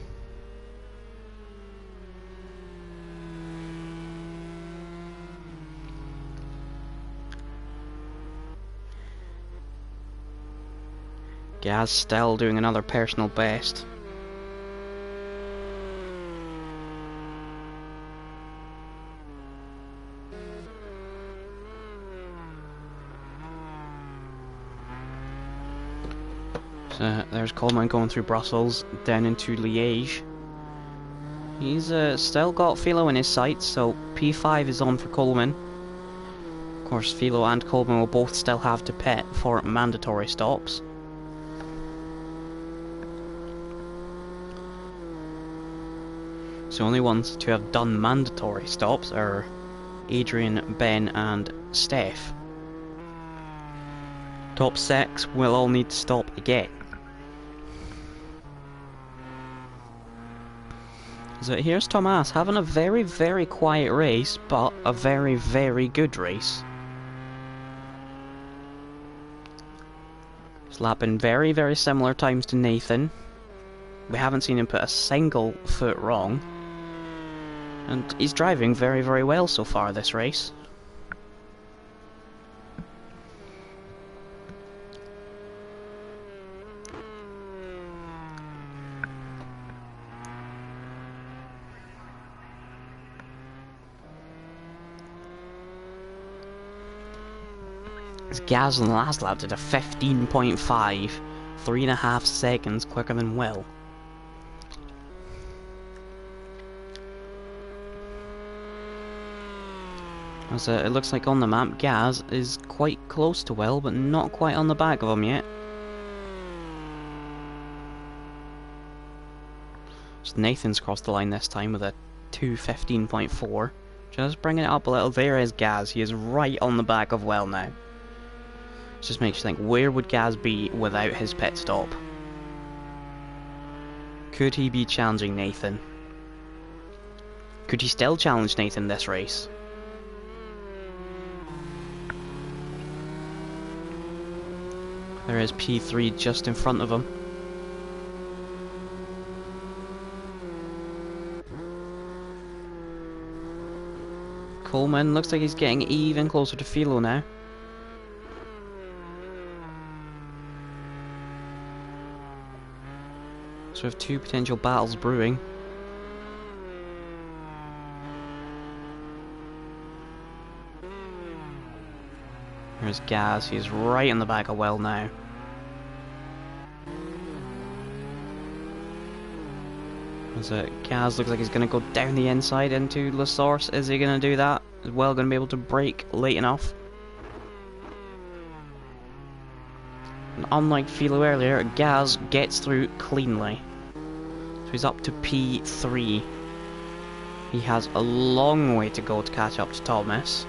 Gaz still doing another personal best. So there's Coleman going through Brussels, down into Liège. He's still got Philo in his sights, so P5 is on for Coleman. Of course, Philo and Coleman will both still have to pit for mandatory stops. So the only ones to have done mandatory stops are Adrian, Ben and Steph. Top 6 will all need to stop again. So here's Tomas having a very, very quiet race, but a very, very good race. He's lapping very, very similar times to Nathan. We haven't seen him put a single foot wrong. And he's driving very, very well so far this race. Gaz on the last lap did a 15.5. 3.5 seconds quicker than Will. As it looks like on the map, Gaz is quite close to Will, but not quite on the back of him yet. So Nathan's crossed the line this time with a 2:15.4. Just bringing it up a little. There is Gaz. He is right on the back of Will now. Just makes you think, where would Gaz be without his pit stop? Could he be challenging Nathan? Could he still challenge Nathan this race? There is P3 just in front of him. Coleman looks like he's getting even closer to Philo now. So we have two potential battles brewing. There's Gaz, he's right in the back of Will now. As Gaz looks like he's going to go down the inside into La Source. Is he going to do that? Is Will going to be able to brake late enough? And unlike Philo earlier, Gaz gets through cleanly. So he's up to P3. He has a long way to go to catch up to Thomas.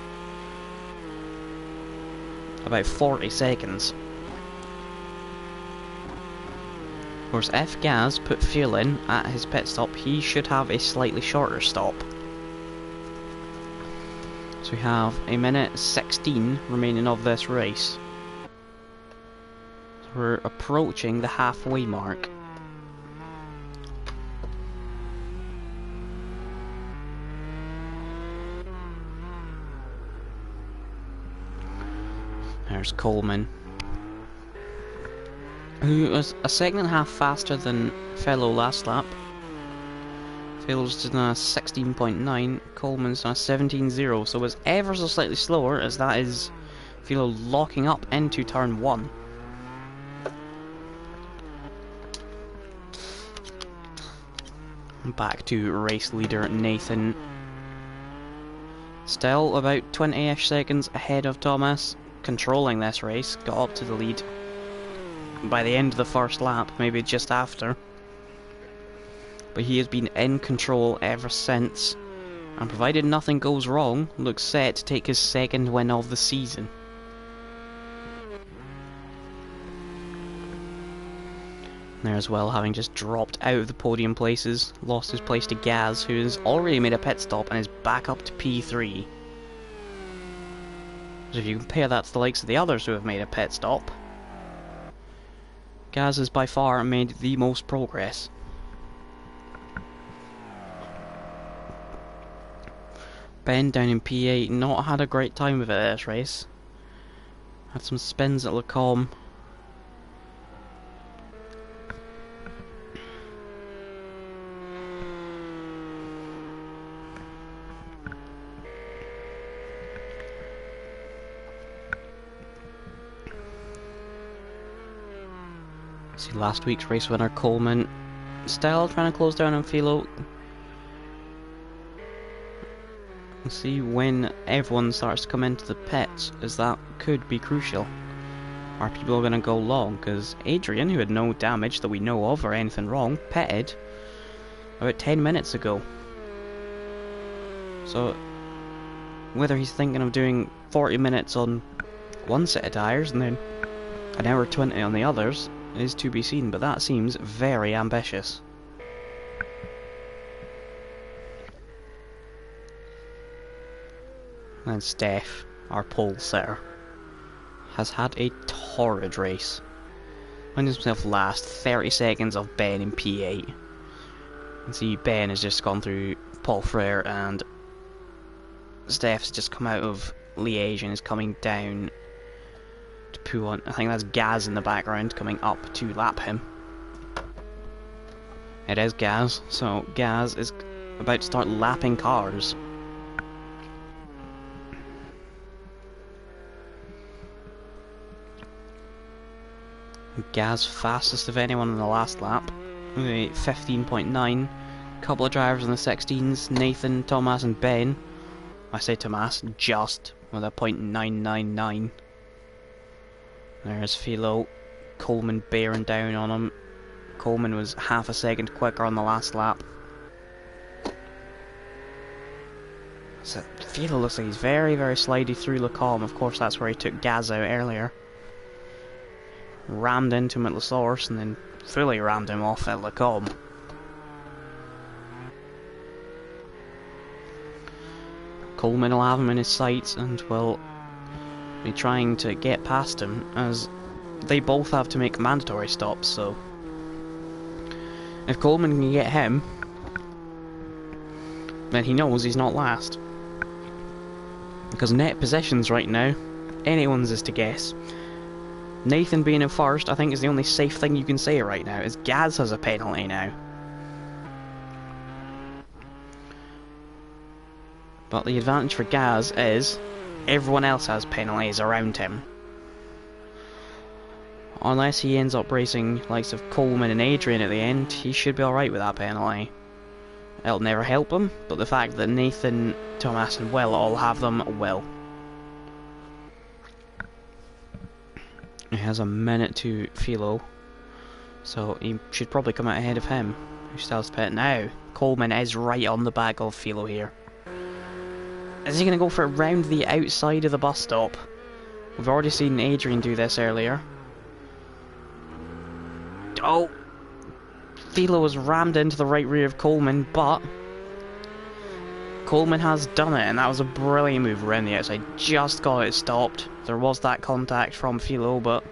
About 40 seconds. Of course, if Gaz put fuel in at his pit stop, he should have a slightly shorter stop. So we have a minute 16 remaining of this race. So we're approaching the halfway mark. There's Coleman, who was a second and a half faster than Fellow last lap. Fellow's done a 16.9, Coleman's done a 17.0, so it's ever so slightly slower, as that is Fellow locking up into turn 1. Back to race leader Nathan. Still about 20-ish seconds ahead of Thomas. Controlling this race, got up to the lead by the end of the first lap, maybe just after. But he has been in control ever since, and provided nothing goes wrong, looks set to take his second win of the season. There as well, having just dropped out of the podium places, lost his place to Gaz, who has already made a pit stop and is back up to P3. So if you compare that to the likes of the others who have made a pit stop, Gaz has by far made the most progress. Ben down in P8, not had a great time of it this race. Had some spins at Lacombe. See last week's race winner Coleman still trying to close down on Philo. We'll see when everyone starts to come into the pits, as that could be crucial. Are people going to go long? Because Adrian, who had no damage that we know of or anything wrong, pitted about 10 minutes ago. So whether he's thinking of doing 40 minutes on one set of tyres and then an hour 20 on the others is to be seen, but that seems very ambitious. And Steph, our pole sitter, has had a torrid race. Finds himself last, 30 seconds of Ben in P8. You can see Ben has just gone through Paul Frere, and Steph's just come out of Liège and is coming down to Pouhon. I think that's Gaz in the background coming up to lap him. It is Gaz, so Gaz is about to start lapping cars. Gaz fastest of anyone in the last lap. 15.9. Couple of drivers in the 16s, Nathan, Thomas and Ben. I say Thomas, just with a .999. There's Philo. Coleman bearing down on him. Coleman was half a second quicker on the last lap. So Philo looks like he's very, very slidey through Lacombe. Of course, that's where he took Gaz out earlier. Rammed into him at La Source and then fully rammed him off at Lacombe. Coleman will have him in his sights and will be trying to get past him, as they both have to make mandatory stops, so if Coleman can get him, then he knows he's not last. Because net positions right now, anyone's is to guess. Nathan being in first, I think, is the only safe thing you can say right now, is Gaz has a penalty now. But the advantage for Gaz is everyone else has penalties around him. Unless he ends up racing likes of Coleman and Adrian at the end, he should be alright with that penalty. It'll never help him, but the fact that Nathan, Thomas and Will all have them will. He has a minute to Philo, so he should probably come out ahead of him. Who still has pit now? Coleman is right on the back of Philo here. Is he going to go for it round the outside of the bus stop? We've already seen Adrian do this earlier. Oh! Philo was rammed into the right rear of Coleman, but Coleman has done it, and that was a brilliant move around the outside. Just got it stopped. There was that contact from Philo, but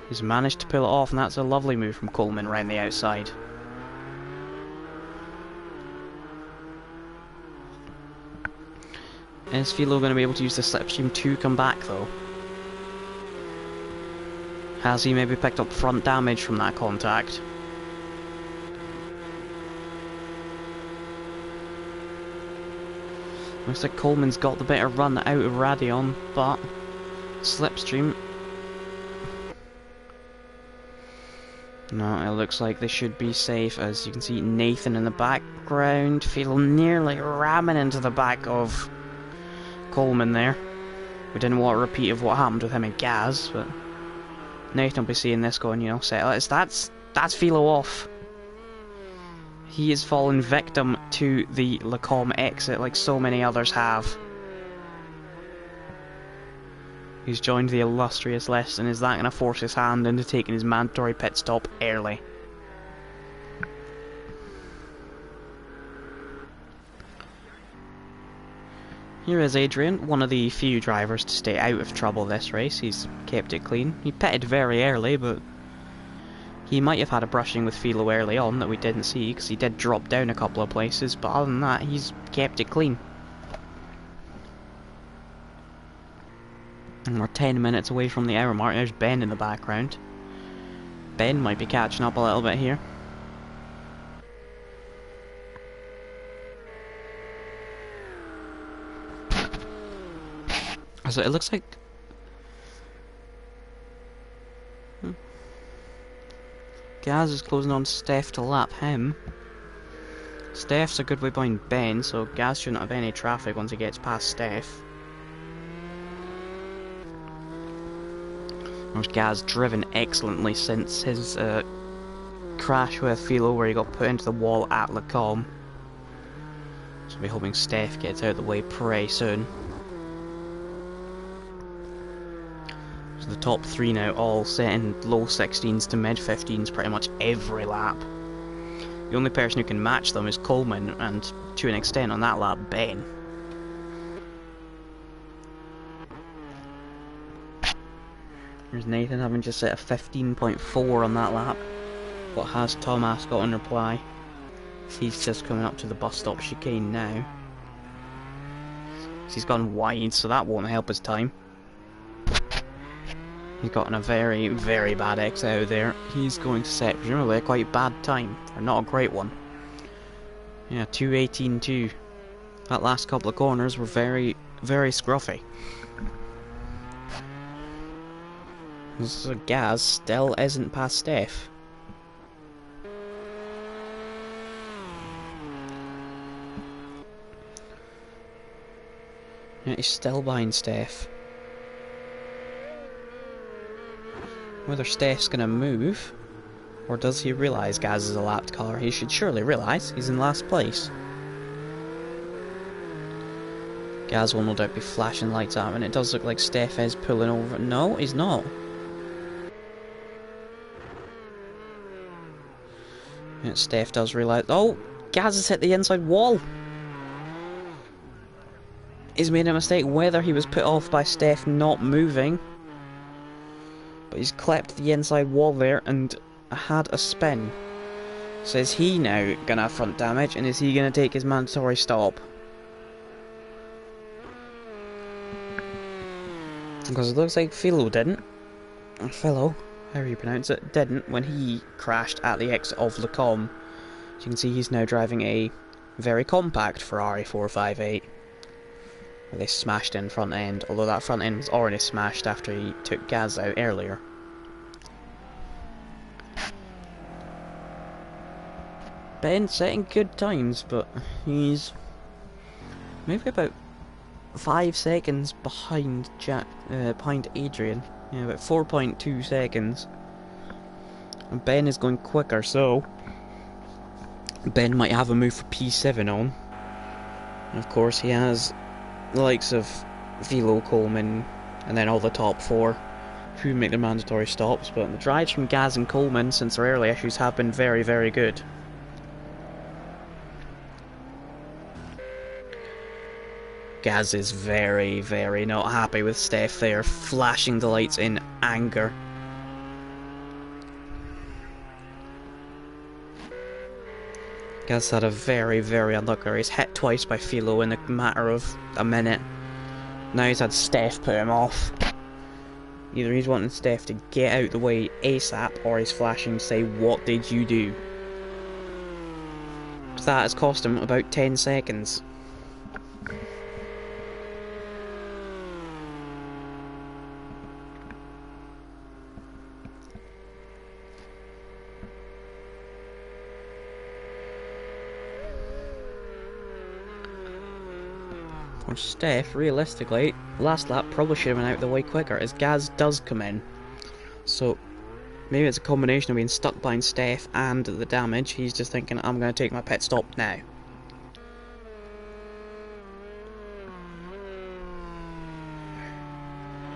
he's managed to pull it off, and that's a lovely move from Coleman around the outside. Is Philo going to be able to use the slipstream to come back, though? Has he maybe picked up front damage from that contact? Looks like Coleman's got the better run out of Radion, but slipstream. No, it looks like they should be safe, as you can see Nathan in the background. Philo nearly ramming into the back of Coleman there. We didn't want a repeat of what happened with him and Gaz, but Nathan will be seeing this going, you know, settle it. That's Philo off. He has fallen victim to the Lacombe exit like so many others have. He's joined the illustrious list, and is that going to force his hand into taking his mandatory pit stop early? Here is Adrian, one of the few drivers to stay out of trouble this race. He's kept it clean. He pitted very early, but he might have had a brushing with Philo early on that we didn't see, because he did drop down a couple of places, but other than that, he's kept it clean. And we're 10 minutes away from the hour mark. There's Ben in the background. Ben might be catching up a little bit here. So it looks like Gaz is closing on Steph to lap him. Steph's a good way behind Ben, so Gaz shouldn't have any traffic once he gets past Steph. There's Gaz driven excellently since his crash with Philo, where he got put into the wall at Lacombe. So we're hoping Steph gets out of the way pretty soon. So the top three now all set in low 16s to mid 15s pretty much every lap. The only person who can match them is Coleman, and to an extent on that lap, Ben. There's Nathan having just set a 15.4 on that lap. What has Thomas got in reply? He's just coming up to the bus stop chicane now. He's gone wide, so that won't help his time. He's gotten a very, very bad exit out there. He's going to set presumably a quite bad time, or not a great one. Yeah, 2:18.2. That last couple of corners were very, very scruffy. So Gaz still isn't past Steph. Yeah, he's still behind Steph. Whether Steph's gonna move, or does he realise Gaz is a lapped car? He should surely realise he's in last place. Gaz will no doubt be flashing lights at him, and it does look like Steph is pulling over. No, he's not. And Steph does realise. Oh, Gaz has hit the inside wall. He's made a mistake, whether he was put off by Steph not moving. But he's clipped the inside wall there and had a spin. So is he now going to have front damage, and is he going to take his mandatory stop? Because it looks like Philo didn't. Philo, however you pronounce it, didn't when he crashed at the exit of Lacombe. As you can see, he's now driving a very compact Ferrari 458. They smashed in front end, although that front end was already smashed after he took Gaz out earlier. Ben setting good times, but he's maybe about 5 seconds behind behind Adrian. Yeah, about 4.2 seconds. And Ben is going quicker, so Ben might have a move for P7 on. And of course, he has the likes of Philo, Coleman, and then all the top 4 who make their mandatory stops. But the drives from Gaz and Coleman since their early issues have been very, very good. Gaz is very, very not happy with Steph there, flashing the lights in anger. Gaz had a very, very unlucky. He's hit twice by Philo in a matter of a minute. Now he's had Steph put him off. Either he's wanting Steph to get out the way ASAP, or he's flashing to say, "What did you do?" But that has cost him about 10 seconds. For Steph, realistically, last lap probably should have been out the way quicker as Gaz does come in. So maybe it's a combination of being stuck behind Steph and the damage. He's just thinking, I'm going to take my pit stop now.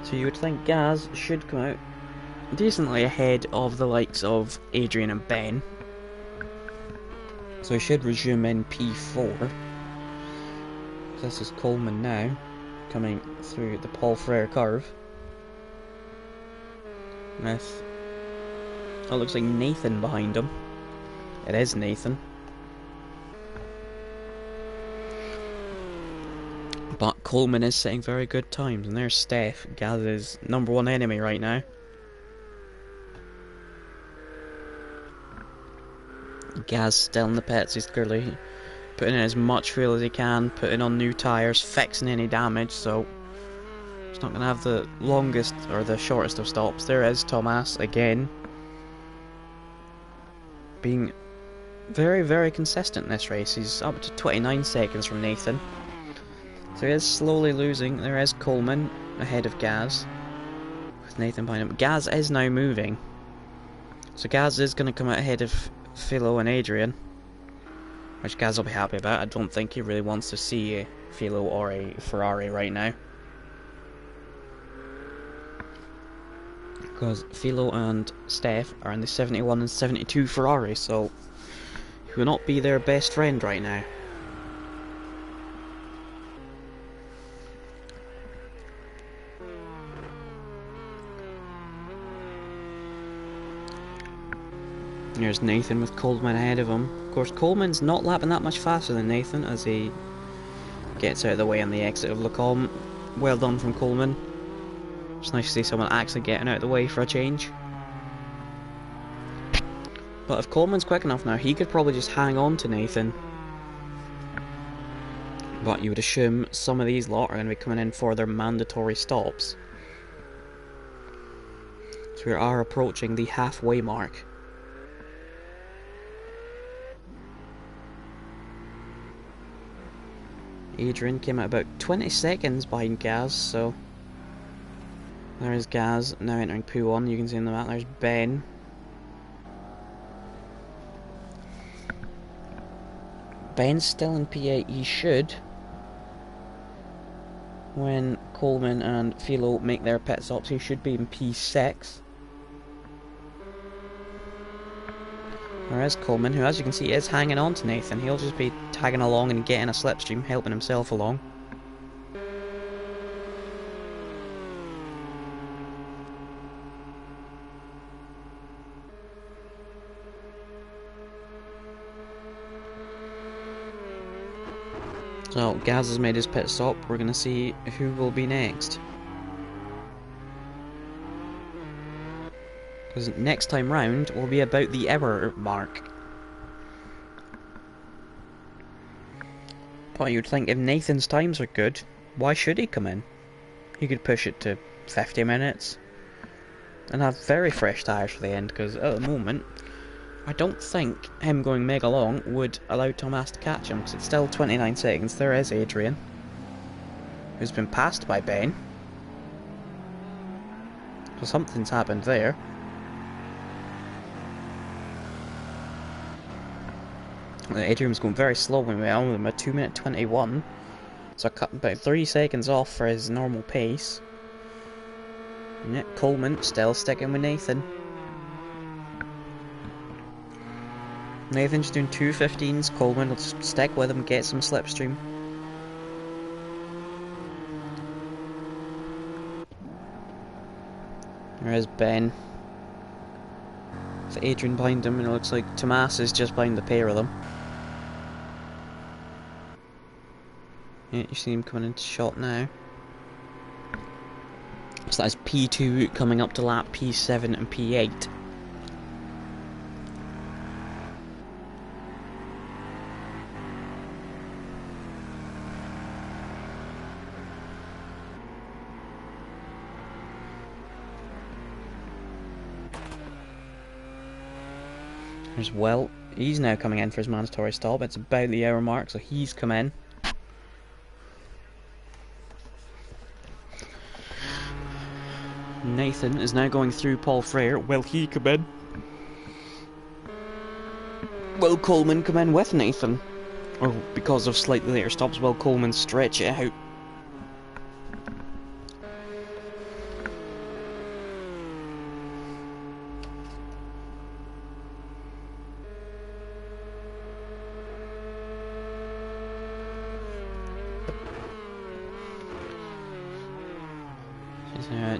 So you would think Gaz should come out decently ahead of the likes of Adrian and Ben. So he should resume in P4. This is Coleman now, coming through the Paul Frere curve. With, oh, it looks like Nathan behind him. It is Nathan. But Coleman is setting very good times, and there's Steph, Gaz's #1 enemy right now. Gaz still in the pits, he's clearly putting in as much fuel as he can, putting on new tyres, fixing any damage, so he's not going to have the longest or the shortest of stops. There is Thomas again, being very, very consistent in this race. He's up to 29 seconds from Nathan, so he is slowly losing. There is Coleman ahead of Gaz, with Nathan behind him. Gaz is now moving, so Gaz is going to come out ahead of Philo and Adrian, which Gaz will be happy about. I don't think he really wants to see a Philo or a Ferrari right now, because Philo and Steph are in the 71 and 72 Ferrari, so he will not be their best friend right now. There's Nathan with Coleman ahead of him. Of course, Coleman's not lapping that much faster than Nathan as he gets out of the way on the exit of Lacombe. Well done from Coleman. It's nice to see someone actually getting out of the way for a change. But if Coleman's quick enough now, he could probably just hang on to Nathan. But you would assume some of these lot are going to be coming in for their mandatory stops. So we are approaching the halfway mark. Adrian came out about 20 seconds behind Gaz, so there is Gaz now entering P1. You can see on the map there's Ben. Ben's still in P8. He should, when Coleman and Philo make their pit stops, he should be in P6. There is Coleman, who, as you can see, is hanging on to Nathan. He'll just be tagging along and getting a slipstream, helping himself along. So, Gaz has made his pit stop. We're going to see who will be next. Because next time round will be about the hour mark. But you'd think if Nathan's times are good, why should he come in? He could push it to 50 minutes and have very fresh tyres for the end, because at the moment I don't think him going mega long would allow Thomas to catch him, because it's still 29 seconds. There is Adrian, who's been passed by Ben. So something's happened there. Adrian's going very slow when we're on with him at 2 minute 21. So cut about 3 seconds off for his normal pace. And yet Coleman still sticking with Nathan. Nathan's doing 2:15s. Coleman will just stick with him, get some slipstream. There is Ben. With Adrian behind him, and it looks like Tomas is just behind the pair of them. Yeah, you see him coming into shot now. So that's P2 coming up to lap P7 and P8. As well, he's now coming in for his mandatory stop. It's about the hour mark, so he's come in. Nathan is now going through Paul Frere. Will he come in? Will Coleman come in with Nathan? Or because of slightly later stops, will Coleman stretch it out?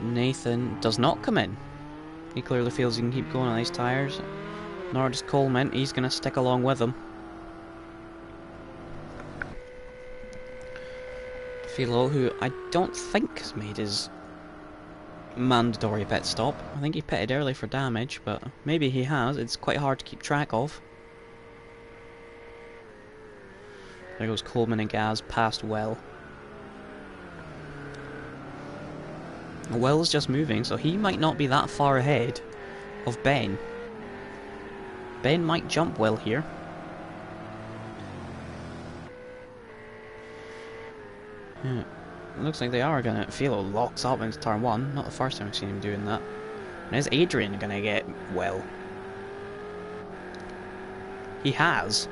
Nathan does not come in. He clearly feels he can keep going on these tyres. Nor does Coleman. He's going to stick along with him. Philo, who I don't think has made his mandatory pit stop. I think he pitted early for damage, but maybe he has. It's quite hard to keep track of. There goes Coleman and Gaz past Well. Will's just moving, so he might not be that far ahead of Ben. Ben might jump Will here. Yeah, it looks like they are gonna. Philo locks up into turn 1. Not the first time I've seen him doing that. And is Adrian gonna get Will? He has.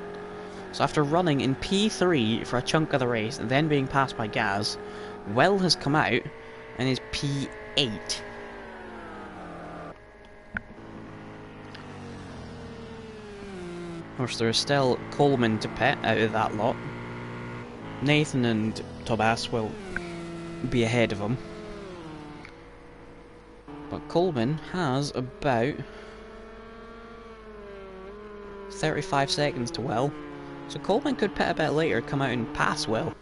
So after running in P3 for a chunk of the race and then being passed by Gaz, Will has come out and is P8. Of course, there is still Coleman to pit out of that lot. Nathan and Tobias will be ahead of him. But Coleman has about 35 seconds to Will. So Coleman could pit a bit later, come out and pass Will.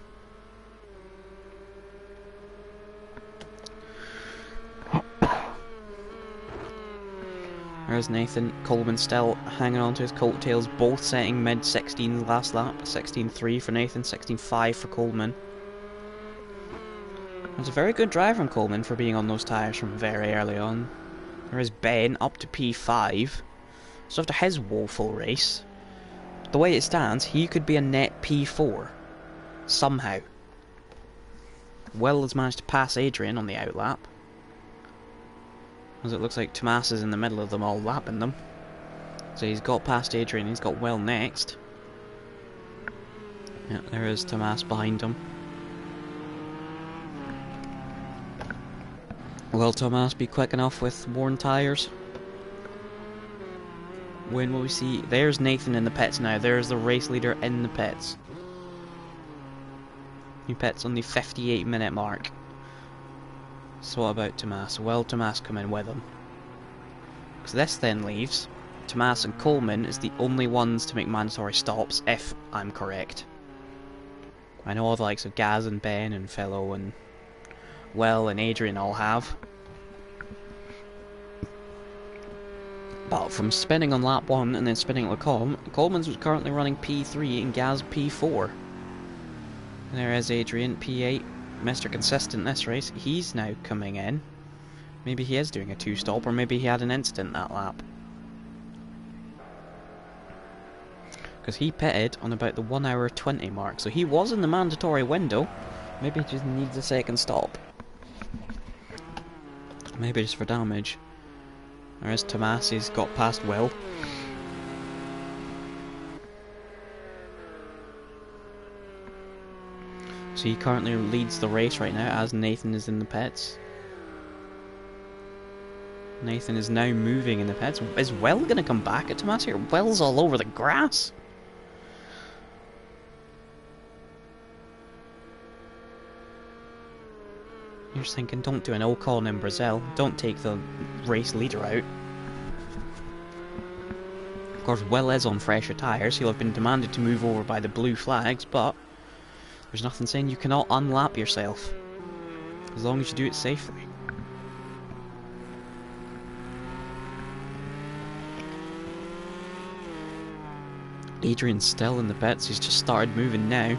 There's Nathan. Coleman still hanging on to his coattails, both setting mid-16 last lap. 16.3 for Nathan, 16.5 for Coleman. It was a very good drive from Coleman for being on those tyres from very early on. There is Ben up to P5. So after his woeful race, the way it stands, he could be a net P4. Somehow. Will has managed to pass Adrian on the outlap. As it looks like Tomas is in the middle of them all, lapping them. So he's got past Adrian, he's got Will next. Yeah, there is Tomas behind him. Will Tomas be quick enough with worn tyres? When will we see? There's Nathan in the pits now. There's the race leader in the pits. He pits on the 58-minute mark. So what about Tomas? Will Tomas come in with him? Because this then leaves Tomas and Coleman as the only ones to make mandatory stops, if I'm correct. I know all the likes of Gaz and Ben and Philo and Will and Adrian all have. But from spinning on lap 1 and then spinning at Le Combes, Coleman's currently running P3 and Gaz P4. And there is Adrian, P8, Mr. Consistent this race. He's now coming in. Maybe he is doing a 2-stop, or maybe he had an incident that lap. Because he pitted on about the 1 hour 20 mark, so he was in the mandatory window. Maybe he just needs a second stop. Maybe just for damage. There is Tomas, he's got past Will. So he currently leads the race right now as Nathan is in the pits. Nathan is now moving in the pits. Is Will going to come back at Tomas here? Will's all over the grass. You're just thinking, don't do an Ocon in Brazil. Don't take the race leader out. Of course, Will is on fresher tyres. He'll have been demanded to move over by the blue flags, but there's nothing saying you cannot unlap yourself. As long as you do it safely. Adrian's still in the pits. He's just started moving now.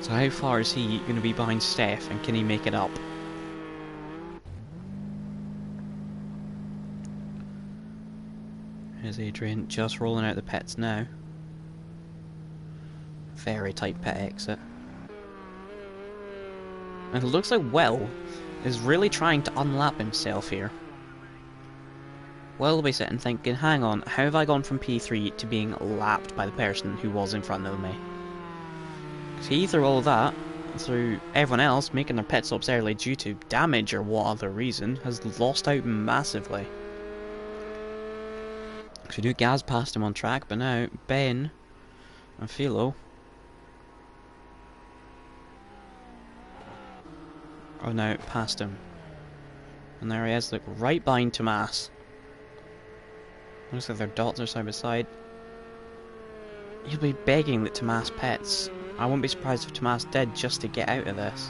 So how far is he going to be behind Steph, and can he make it up? Here's Adrian just rolling out the pits now. Very tight pit exit. And it looks like Will is really trying to unlap himself here. Will will be sitting thinking, hang on, how have I gone from P3 to being lapped by the person who was in front of me? He, through all that, through everyone else making their pit stops early due to damage or what other reason, has lost out massively. Because we knew Gaz passed him on track, but now Ben and Philo are now past him. And there he is, look, right behind Tomas. Looks like their dots are side by side. He'll be begging that Tomas pits. I wouldn't be surprised if Tomas did just to get out of this.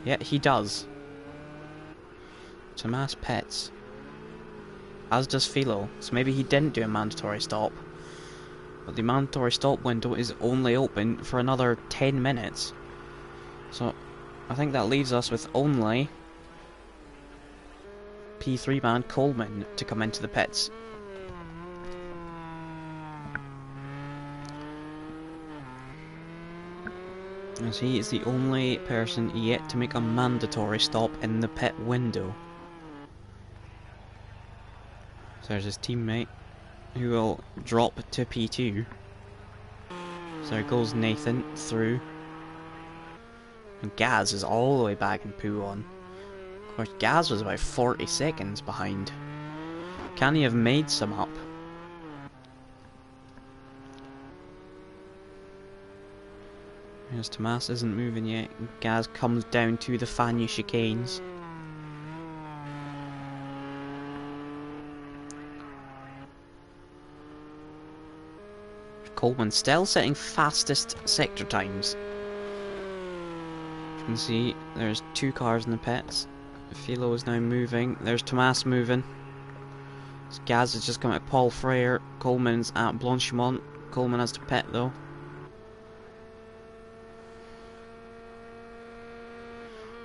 Yeah, he does. Tomas pits. As does Philo. So maybe he didn't do a mandatory stop. But the mandatory stop window is only open for another 10 minutes. So I think that leaves us with only P3 man Coleman to come into the pits. As he is the only person yet to make a mandatory stop in the pit window. So there's his teammate who will drop to P2. So there goes Nathan through. And Gaz is all the way back in P1. Of course, Gaz was about 40 seconds behind. Can he have made some up? As Tomas isn't moving yet, Gaz comes down to the Fania chicanes. Coleman still setting fastest sector times. As you can see, there's 2 cars in the pits. Philo is now moving. There's Tomas moving. Gaz has just come at Paul Frere. Coleman's at Blanchimont. Coleman has to pit though.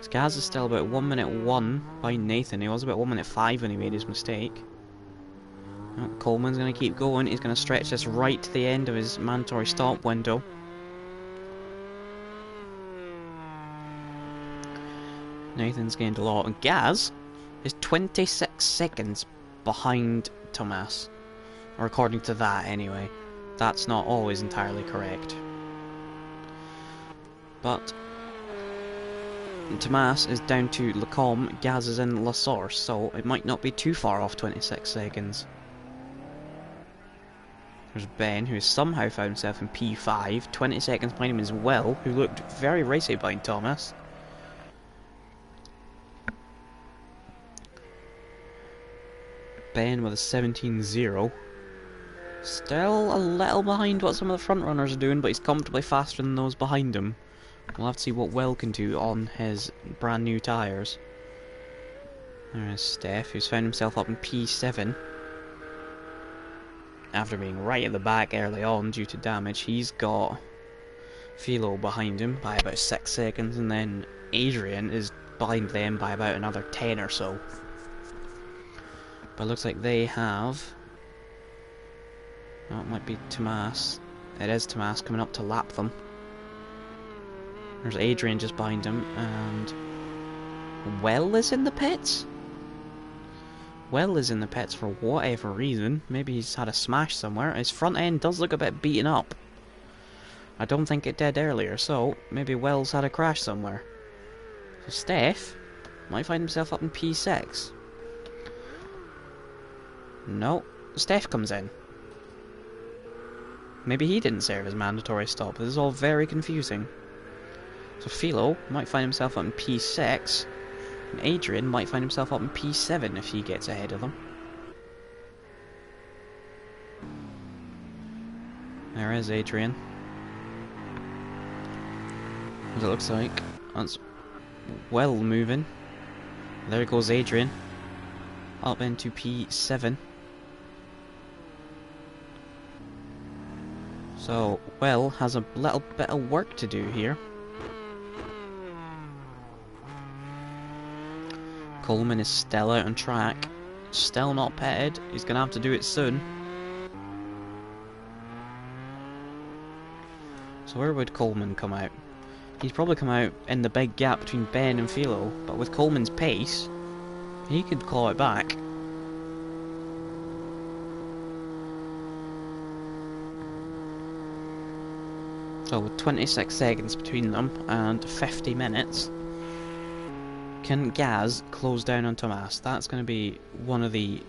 Gaz is still about 1 minute 1 behind Nathan. He was about 1 minute 5 when he made his mistake. Oh, Coleman's going to keep going. He's going to stretch this right to the end of his mandatory stop window. Nathan's gained a lot. And Gaz is 26 seconds behind Tomas. Or according to that, anyway. That's not always entirely correct. But Tomas is down to Lacombe, Gaz is in La Source, so it might not be too far off 26 seconds. There's Ben, who has somehow found himself in P5, 20 seconds behind him as well, who looked very racy behind Thomas. Ben with a 17.0. Still a little behind what some of the front runners are doing, but he's comfortably faster than those behind him. We'll have to see what Will can do on his brand new tyres. There's Steph, who's found himself up in P7. After being right at the back early on due to damage, he's got Philo behind him by about 6 seconds, and then Adrian is behind them by about another 10 or so. But it looks like they have... Oh, it might be Tomas. It is Tomas coming up to lap them. There's Adrian just behind him, and Will is in the pits? Will is in the pits for whatever reason. Maybe he's had a smash somewhere. His front end does look a bit beaten up. I don't think it did earlier, so maybe Will's had a crash somewhere. So Steph might find himself up in P6. No, Steph comes in. Maybe he didn't serve his mandatory stop. This is all very confusing. So Philo might find himself up in P6, and Adrian might find himself up in P7 if he gets ahead of them. There is Adrian. As it looks like, that's well moving. There goes Adrian, up into P7. So, Will has a little bit of work to do here. Coleman is still out on track, still not pitted. He's going to have to do it soon. So where would Coleman come out? He'd probably come out in the big gap between Ben and Philo, but with Coleman's pace, he could claw it back. So with 26 seconds between them and 50 minutes, can Gaz close down on Tomas? That's going to be one of the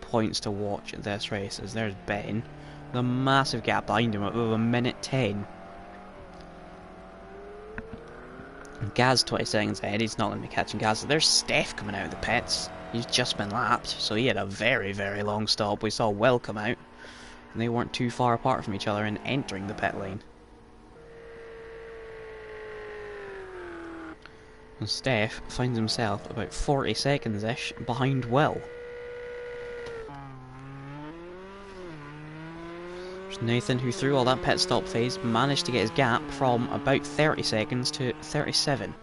points to watch at this race. As there's Ben, the massive gap behind him at over 1:10. Gaz 20 seconds ahead. He's not going to be catching Gaz. There's Steph coming out of the pits. He's just been lapped, so he had a very, very long stop. We saw Will come out, and they weren't too far apart from each other in entering the pit lane. And Steph finds himself about 40 seconds-ish behind Will. There's Nathan, who through all that pit stop phase managed to get his gap from about 30 seconds to 37.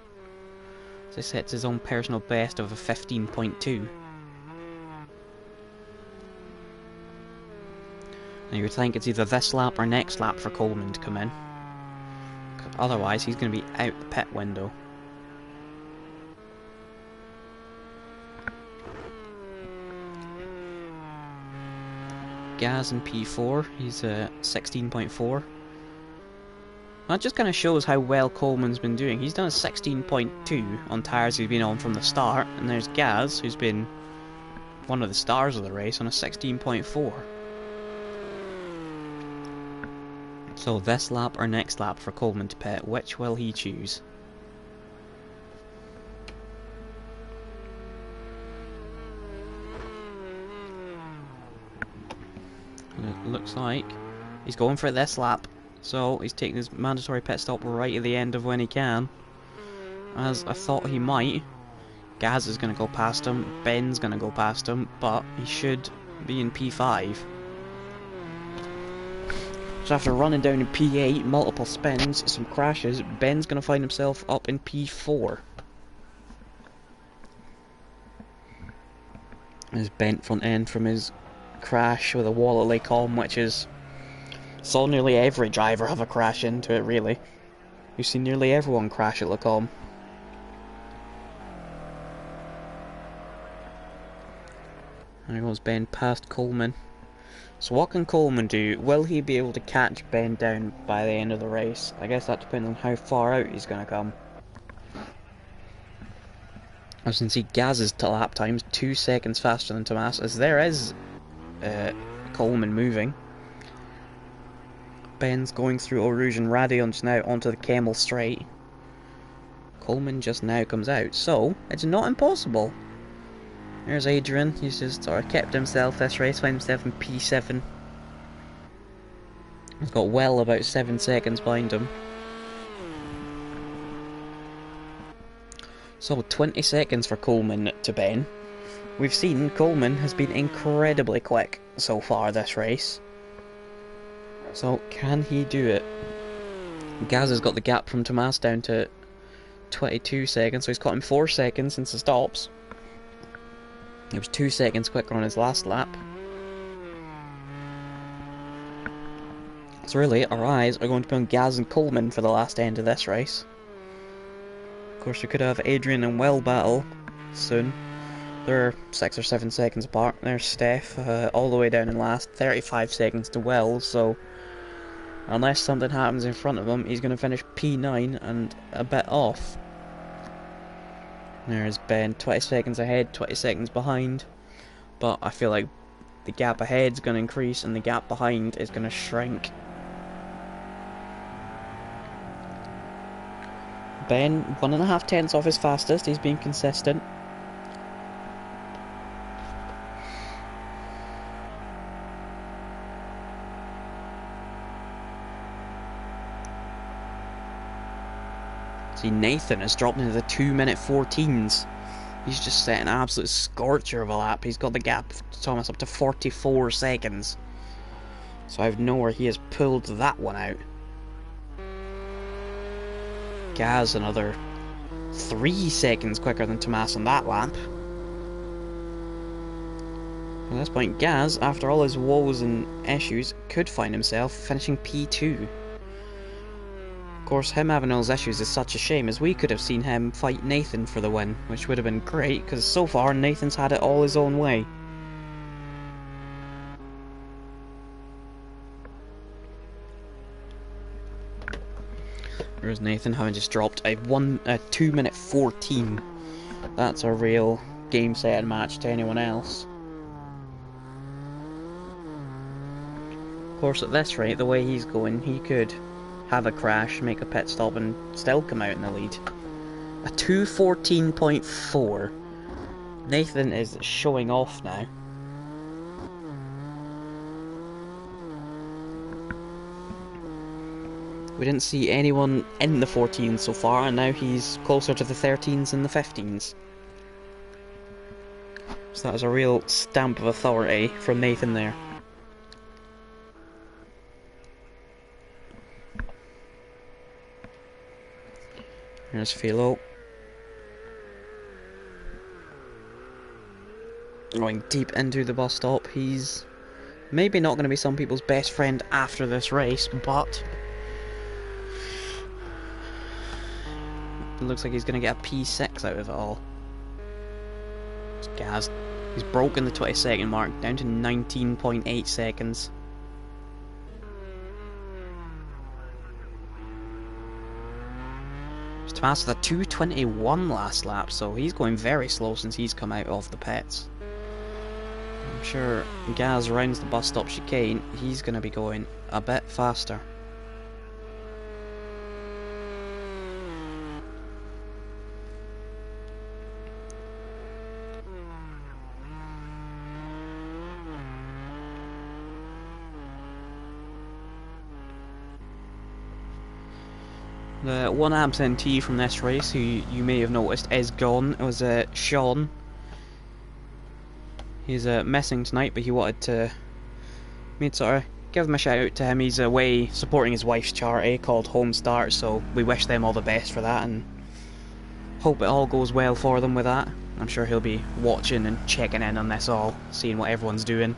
So he sets his own personal best of a 15.2. And you would think it's either this lap or next lap for Coleman to come in. Otherwise he's going to be out the pit window. Gaz in P4, he's 16.4. That just kind of shows how well Coleman's been doing. He's done a 16.2 on tyres he's been on from the start, and there's Gaz, who's been one of the stars of the race, on a 16.4. So this lap or next lap for Coleman to pit, which will he choose? And it looks like he's going for this lap, so he's taking his mandatory pit stop right at the end of when he can. As I thought he might. Gaz is going to go past him, Ben's going to go past him, but he should be in P5. So after running down in P8, multiple spins, some crashes, Ben's going to find himself up in P4. His bent front end from his crash with a wall at Lake Holm, which is... saw nearly every driver have a crash into it, really. You've seen nearly everyone crash at Lake Holm. There goes Ben past Coleman. So what can Coleman do? Will he be able to catch Ben down by the end of the race? I guess that depends on how far out he's going to come. As you can see, Gaz's lap time's 2 seconds faster than Tomas, as there is Coleman moving. Ben's going through Eau Rouge and Radion just now onto the Kemmel Straight. Coleman just now comes out, so it's not impossible. There's Adrian, he's just sort of kept himself this race, found himself in P7. He's got well about 7 seconds behind him. So 20 seconds for Coleman to Ben. We've seen Coleman has been incredibly quick so far this race. So can he do it? Gaz has got the gap from Tomas down to 22 seconds, so he's caught him 4 seconds since the stops. He was 2 seconds quicker on his last lap. So really, our eyes are going to be on Gaz and Coleman for the last end of this race. Of course, we could have Adrian and Well battle soon. They're 6 or 7 seconds apart. There's Steph, all the way down in last, 35 seconds to Well, so unless something happens in front of him, he's going to finish P9 and a bit off. There's Ben, 20 seconds ahead, 20 seconds behind. But I feel like the gap ahead is going to increase and the gap behind is going to shrink. Ben, 1.5 tenths off his fastest, he's being consistent. See, Nathan has dropped into the 2-minute 14s. He's just set an absolute scorcher of a lap. He's got the gap to Thomas up to 44 seconds. So I have know where he has pulled that one out. Gaz another 3 seconds quicker than Tomas on that lap. At this point, Gaz, after all his woes and issues, could find himself finishing P2. Of course, him having all his issues is such a shame, as we could have seen him fight Nathan for the win, which would have been great, because so far Nathan's had it all his own way. There's Nathan having just dropped a 2-minute 14. That's a real game, set and match to anyone else. Of course, at this rate, the way he's going, he could have a crash, make a pit stop and still come out in the lead. A 2:14.4. Nathan is showing off now. We didn't see anyone in the 14s so far, and now he's closer to the 13s and the 15s. So that is a real stamp of authority from Nathan there. There's Philo. Going deep into the bus stop. He's maybe not going to be some people's best friend after this race, but it looks like he's going to get a P6 out of it all. It's Gaz. He's broken the 20-second mark, down to 19.8 seconds. Tomas with a 2:21 last lap, so he's going very slow since he's come out of the pits. I'm sure Gaz rounds the bus stop chicane, he's going to be going a bit faster. The one absentee from this race, who you may have noticed, is gone. It was Sean. He's missing tonight, but he wanted to sort of give him a shout out to him. He's away supporting his wife's charity called Home Start, so we wish them all the best for that and hope it all goes well for them with that. I'm sure he'll be watching and checking in on this all, seeing what everyone's doing.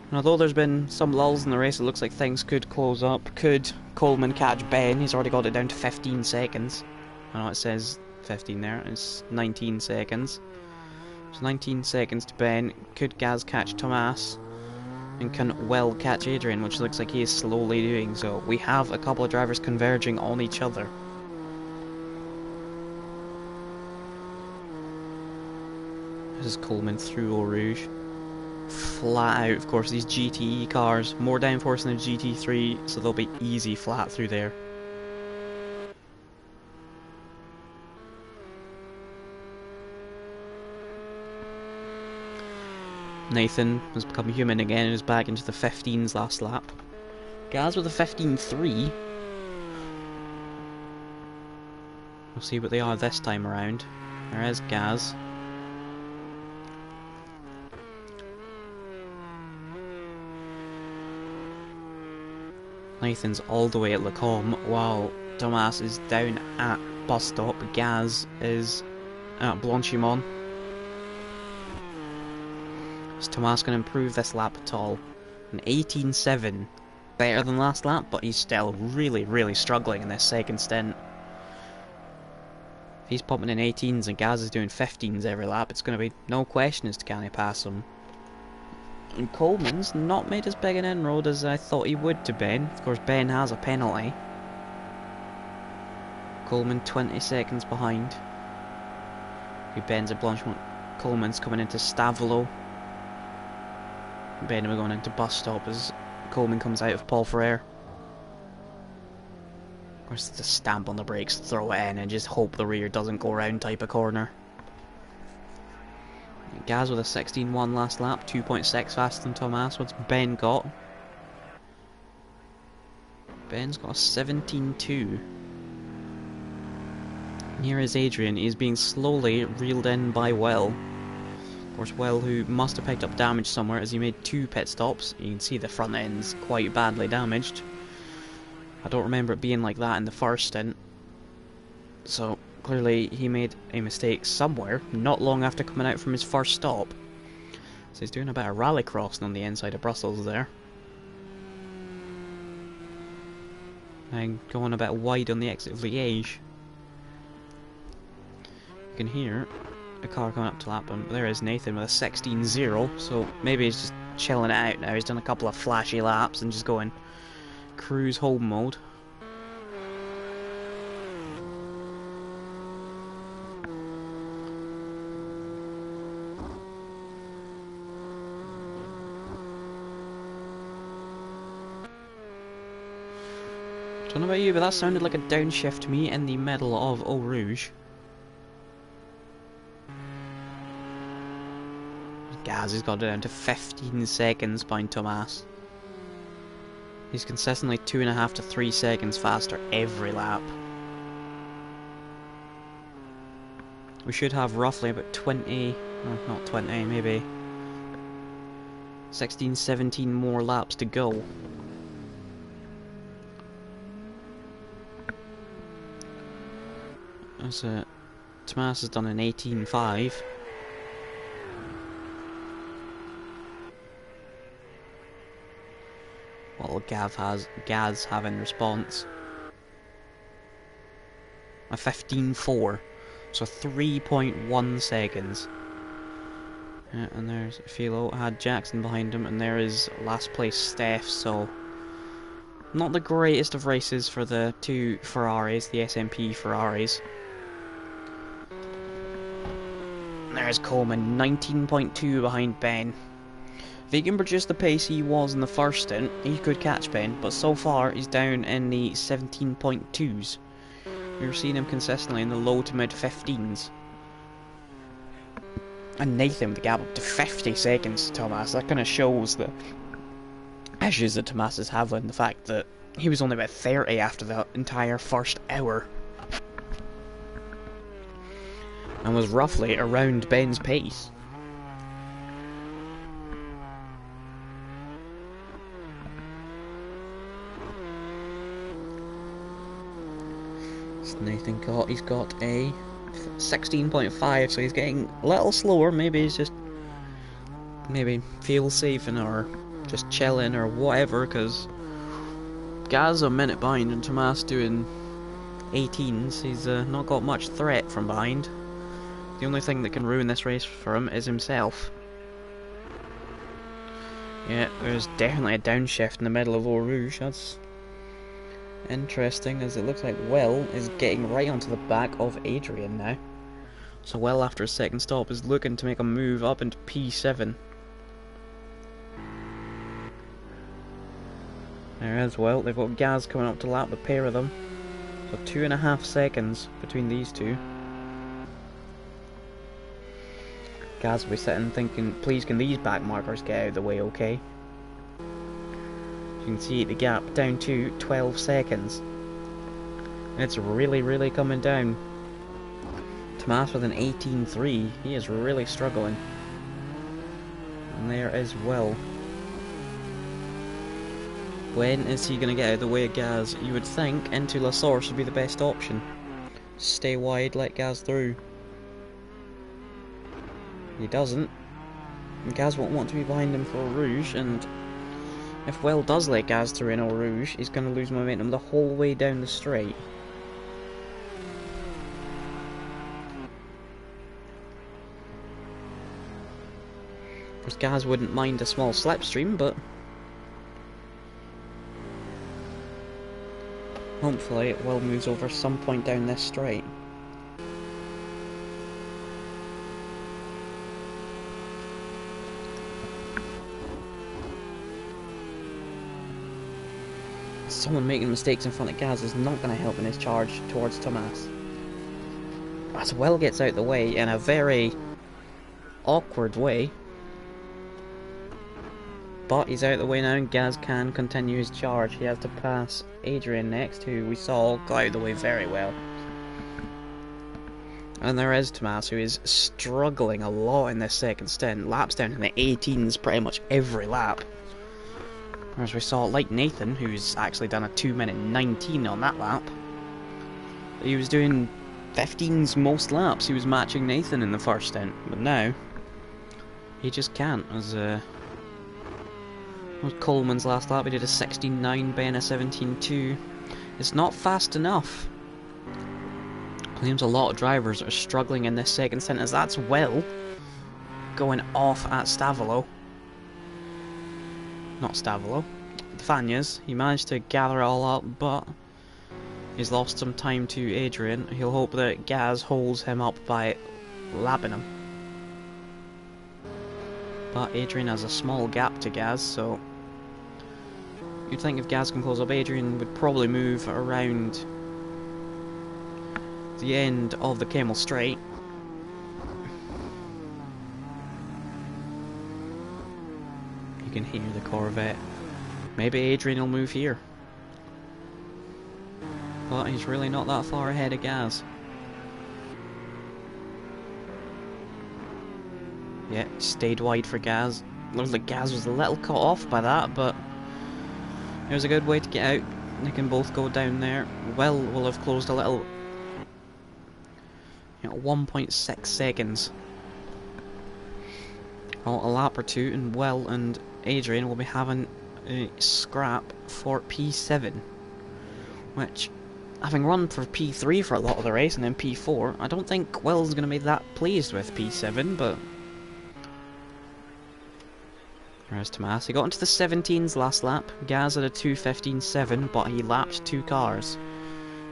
And although there's been some lulls in the race, it looks like things could close up. Could Coleman catch Ben? He's already got it down to 15 seconds. I know it says 15 there, it's 19 seconds. So 19 seconds to Ben. Could Gaz catch Tomas? And can Will catch Adrian, which looks like he is slowly doing so. We have a couple of drivers converging on each other. This is Coleman through Eau Rouge. Flat out, of course, these GTE cars, more downforce than the GT3, so they'll be easy flat through there. Nathan has become human again and is back into the 15s last lap. Gaz with a 15.3. We'll see what they are this time around. There is Gaz. Nathan's all the way at Lacombe, while Tomas is down at bus stop. Gaz is at Blanchimont. Is Tomas going to improve this lap at all? An 18.7, better than last lap, but he's still really struggling in this second stint. If he's popping in 18s and Gaz is doing 15s every lap, it's going to be no question as to can he pass him. And Coleman's not made as big an inroad as I thought he would to Ben. Of course, Ben has a penalty. Coleman 20 seconds behind. Ben's at Blanchimont. Coleman's coming into Stavelot. Ben will be going into bus stop as Coleman comes out of Paul Ferrer. Of course, the stamp on the brakes, throw it in and just hope the rear doesn't go around type of corner. Gaz with a 16.1 last lap, 2.6 faster than Tomas. What's Ben got? Ben's got a 17.2. Here is Adrian. He's being slowly reeled in by Will. Of course, Will, who must have picked up damage somewhere as he made 2 pit stops. You can see the front end's quite badly damaged. I don't remember it being like that in the first stint. So clearly he made a mistake somewhere, not long after coming out from his first stop. So he's doing a bit of rally crossing on the inside of Brussels there. And going a bit wide on the exit of Liège. You can hear a car coming up to lap him. There is Nathan with a 16.0, so maybe he's just chilling it out now. He's done a couple of flashy laps and just going cruise home mode. Don't know about you, but that sounded like a downshift to me in the middle of Eau Rouge. Gaz has got it down to 15 seconds behind Tomas. He's consistently 2.5 to 3 seconds faster every lap. We should have roughly about 20, not 20, maybe 16, 17 more laps to go. So, Tomas has done an 18.5. What will Gaz have in response? A 15.4, so 3.1 seconds. Yeah, and there's Philo, had Jackson behind him, and there is last place Steph, so not the greatest of races for the two Ferraris, the SMP Ferraris. There's Coleman, 19.2 behind Ben. If he can produce the pace he was in the first stint, he could catch Ben, but so far he's down in the 17.2s. We're seeing him consistently in the low to mid 15s. And Nathan with the gap up to 50 seconds to Tomas. That kind of shows the issues that Tomas is having, the fact that he was only about 30 after the entire first hour. And was roughly around Ben's pace. So Nathan he's got a 16.5, so he's getting a little slower. Maybe he's just feel saving or just chilling or whatever, because Gaz a minute behind and Tomas doing 18s. He's not got much threat from behind. The only thing that can ruin this race for him is himself. Yeah, there's definitely a downshift in the middle of Eau Rouge. That's interesting, as it looks like Will is getting right onto the back of Adrian now. So Will, after a second stop, is looking to make a move up into P7. There is Will. They've got Gaz coming up to lap the pair of them. So 2.5 seconds between these two. Gaz will be sitting thinking, please can these back markers get out of the way okay? You can see the gap down to 12 seconds. It's really coming down. Tomas with an 18.3, he is really struggling. And there is Will. When is he going to get out of the way of Gaz? You would think into La Source would be the best option. Stay wide, let Gaz through. He doesn't. And Gaz won't want to be behind him for Eau Rouge, and if Will does let Gaz through in Eau Rouge, he's going to lose momentum the whole way down the straight. Of course, Gaz wouldn't mind a small slipstream, but hopefully it will move over some point down this straight. Someone making mistakes in front of Gaz is not going to help in his charge towards Tomas. As Will gets out the way in a very awkward way. But he's out the way now and Gaz can continue his charge. He has to pass Adrian next, who we saw got out of the way very well. And there is Tomas, who is struggling a lot in this second stint. Laps down in the 18s pretty much every lap. As we saw, like Nathan, who's actually done a 2-minute 19 on that lap. He was doing 15s most laps. He was matching Nathan in the first stint, but now he just can't. As Coleman's last lap, he did a 16.9, Ben a 17.2. It's not fast enough. Claims a lot of drivers are struggling in this second stint, as that's Will going off at Stavolo. Not Stavolo, Fanyas. He managed to gather it all up, but he's lost some time to Adrian. He'll hope that Gaz holds him up by lapping him. But Adrian has a small gap to Gaz, so you'd think if Gaz can close up, Adrian would probably move around the end of the Camel Straight. You can hear the Corvette. Maybe Adrian will move here. But he's really not that far ahead of Gaz. Yeah, stayed wide for Gaz. Looks like Gaz was a little cut off by that, but it was a good way to get out. They can both go down there. Will have closed a little, 1.6 seconds. Well, a lap or two, and Will and Adrian will be having a scrap for P7, which, having run for P3 for a lot of the race and then P4, I don't think Will's going to be that pleased with P7, but there's Tomas. He got into the 17s last lap. Gaz had a 2:15.7, but he lapped 2 cars,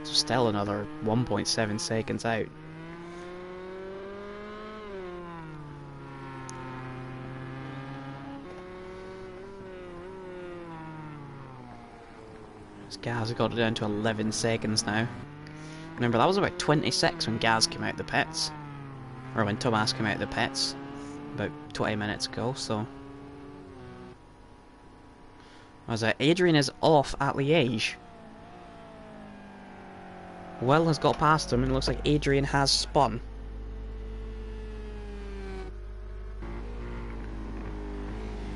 so still another 1.7 seconds out. Gaz has got it down to 11 seconds now. Remember, that was about 26 when Gaz came out the pits. Or when Tomas came out the pits. About 20 minutes ago, so. As Adrian is off at Liège. Will has got past him and it looks like Adrian has spun.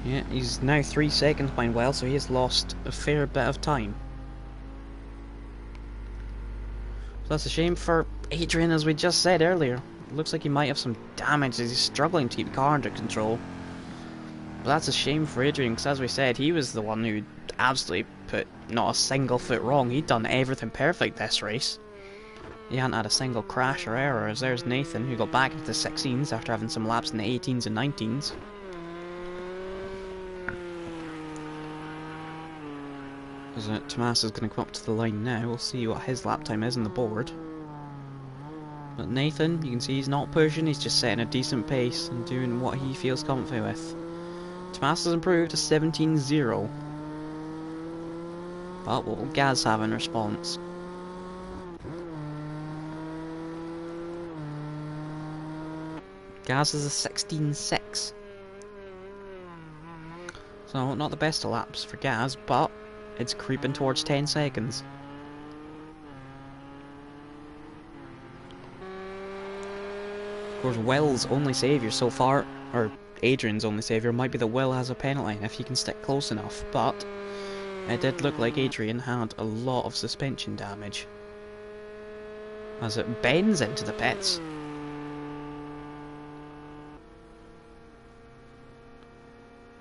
Yeah, he's now 3 seconds behind Will, so he has lost a fair bit of time. So that's a shame for Adrian, as we just said earlier. It looks like he might have some damage as he's struggling to keep the car under control. But that's a shame for Adrian, because as we said, he was the one who absolutely put not a single foot wrong. He'd done everything perfect this race. He hadn't had a single crash or error, as there's Nathan, who got back into the 16s after having some laps in the 18s and 19s. As Tomas is going to come up to the line now, we'll see what his lap time is on the board. But Nathan, you can see he's not pushing, he's just setting a decent pace and doing what he feels comfy with. Tomas has improved to 17-0. But what will Gaz have in response? Gaz is a 16-6. So, not the best of laps for Gaz, but it's creeping towards 10 seconds. Of course, Will's only saviour so far, or Adrian's only saviour, might be that Will has a penalty if he can stick close enough, but it did look like Adrian had a lot of suspension damage as it bends into the pits.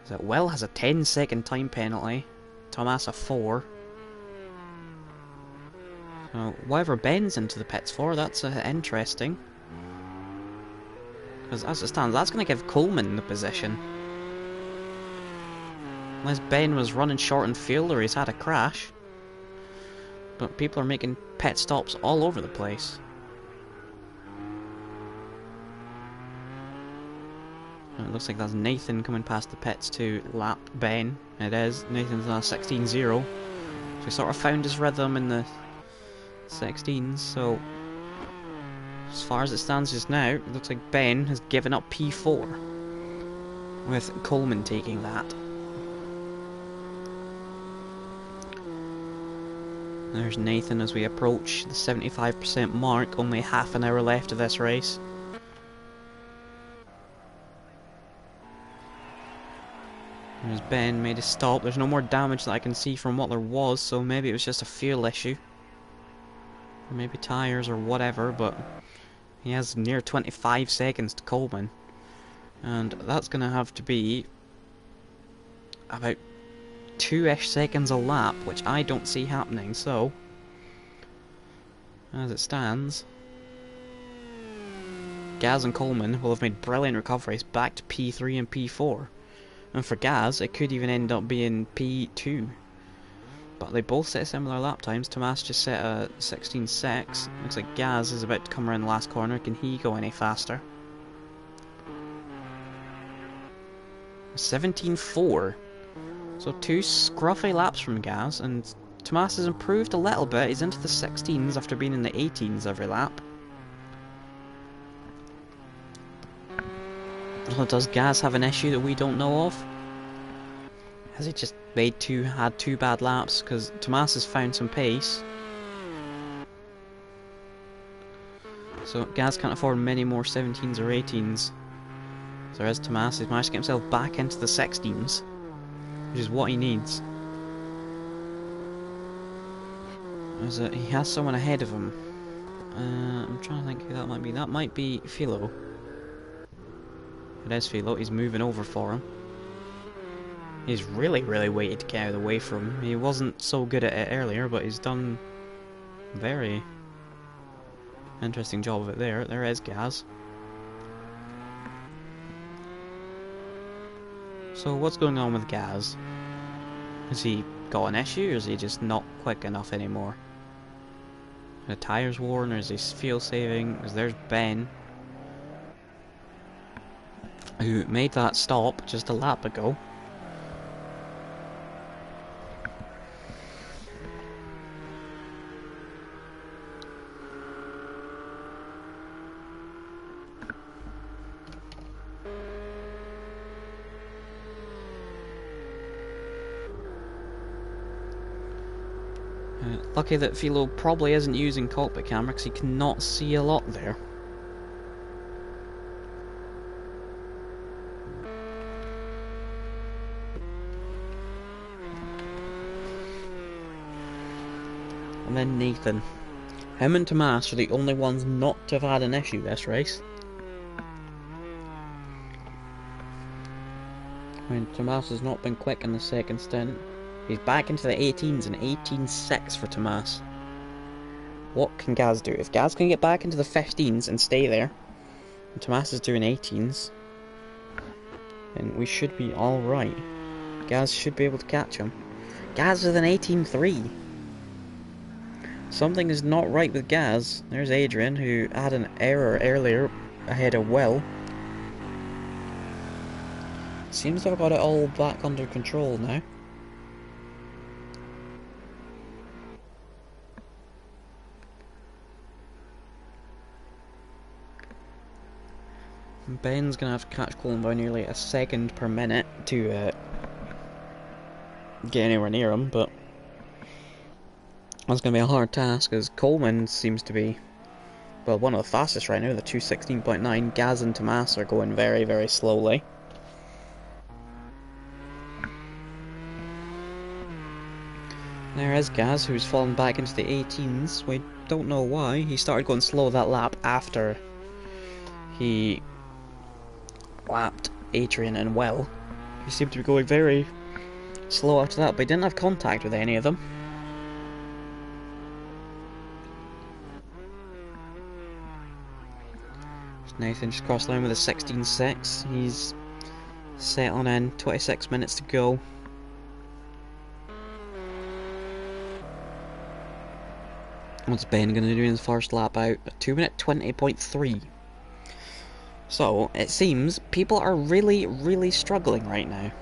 As Will has a 10-second time penalty, Tomas a 4. So whatever bends into the pits for, that's interesting. Because as it stands, that's going to give Coleman the position. Unless Ben was running short in fuel or he's had a crash. But people are making pit stops all over the place. It looks like that's Nathan coming past the pits to lap Ben. It is. Nathan's now 16-0. So he sort of found his rhythm in the 16s, so as far as it stands just now, it looks like Ben has given up P4, with Coleman taking that. There's Nathan as we approach the 75% mark, only half an hour left of this race. There's Ben, made a stop. There's no more damage that I can see from what there was, so maybe it was just a fuel issue. Or maybe tyres or whatever, but he has near 25 seconds to Coleman. And that's going to have to be about 2-ish seconds a lap, which I don't see happening, so as it stands, Gaz and Coleman will have made brilliant recoveries back to P3 and P4. And for Gaz, it could even end up being P2. But they both set similar lap times. Tomas just set a 16.6. Looks like Gaz is about to come around the last corner. Can he go any faster? 17.4. So 2 scruffy laps from Gaz, and Tomas has improved a little bit. He's into the 16s after being in the 18s every lap. So does Gaz have an issue that we don't know of? Has he just had 2 bad laps? Because Tomas has found some pace. So Gaz can't afford many more 17s or 18s. So as Tomas, he's managed to get himself back into the 16s, which is what he needs. As he has someone ahead of him. I'm trying to think who that might be. That might be Philo. It is Philo. He's moving over for him. He's really waited to get out of the way from him. He wasn't so good at it earlier, but he's done a very interesting job of it there. There is Gaz. So what's going on with Gaz? Has he got an issue, or is he just not quick enough anymore? Are the tyres worn, or is he fuel saving? Because there's Ben, who made that stop just a lap ago. Lucky that Philo probably isn't using cockpit camera because he cannot see a lot there. And then Nathan. Him and Tomas are the only ones not to have had an issue this race. When Tomas has not been quick in the second stint. He's back into the 18s and 18.6 for Tomas. What can Gaz do? If Gaz can get back into the 15s and stay there, and Tomas is doing 18s, then we should be alright. Gaz should be able to catch him. Gaz with an 18.3. Something is not right with Gaz. There's Adrian, who had an error earlier ahead of Will. Seems to have got it all back under control now. Ben's going to have to catch Coleman by nearly a second per minute to get anywhere near him, but that's going to be a hard task, as Coleman seems to be, well, one of the fastest right now, the 2:16.9. Gaz and Tomas are going very, very slowly. There is Gaz, who's fallen back into the 18s. We don't know why. He started going slow that lap after he lapped Adrian and Will. He seemed to be going very slow after that, but he didn't have contact with any of them. Nathan just crossed the line with a 16.6. He's settling in, 26 minutes to go. What's Ben going to do in his first lap out? A 2-minute 20.3. So, it seems people are really, really struggling right now.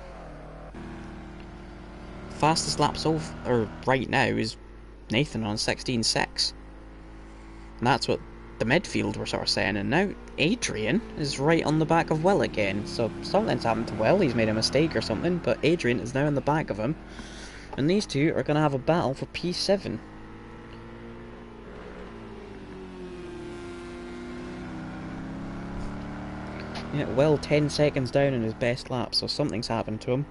Fastest lap right now is Nathan on 16.6. And that's what the midfield were sort of saying. And now Adrian is right on the back of Will again. So something's happened to Will. He's made a mistake or something. But Adrian is now in the back of him. And these two are going to have a battle for P7. Yeah, Will 10 seconds down in his best lap, so something's happened to him.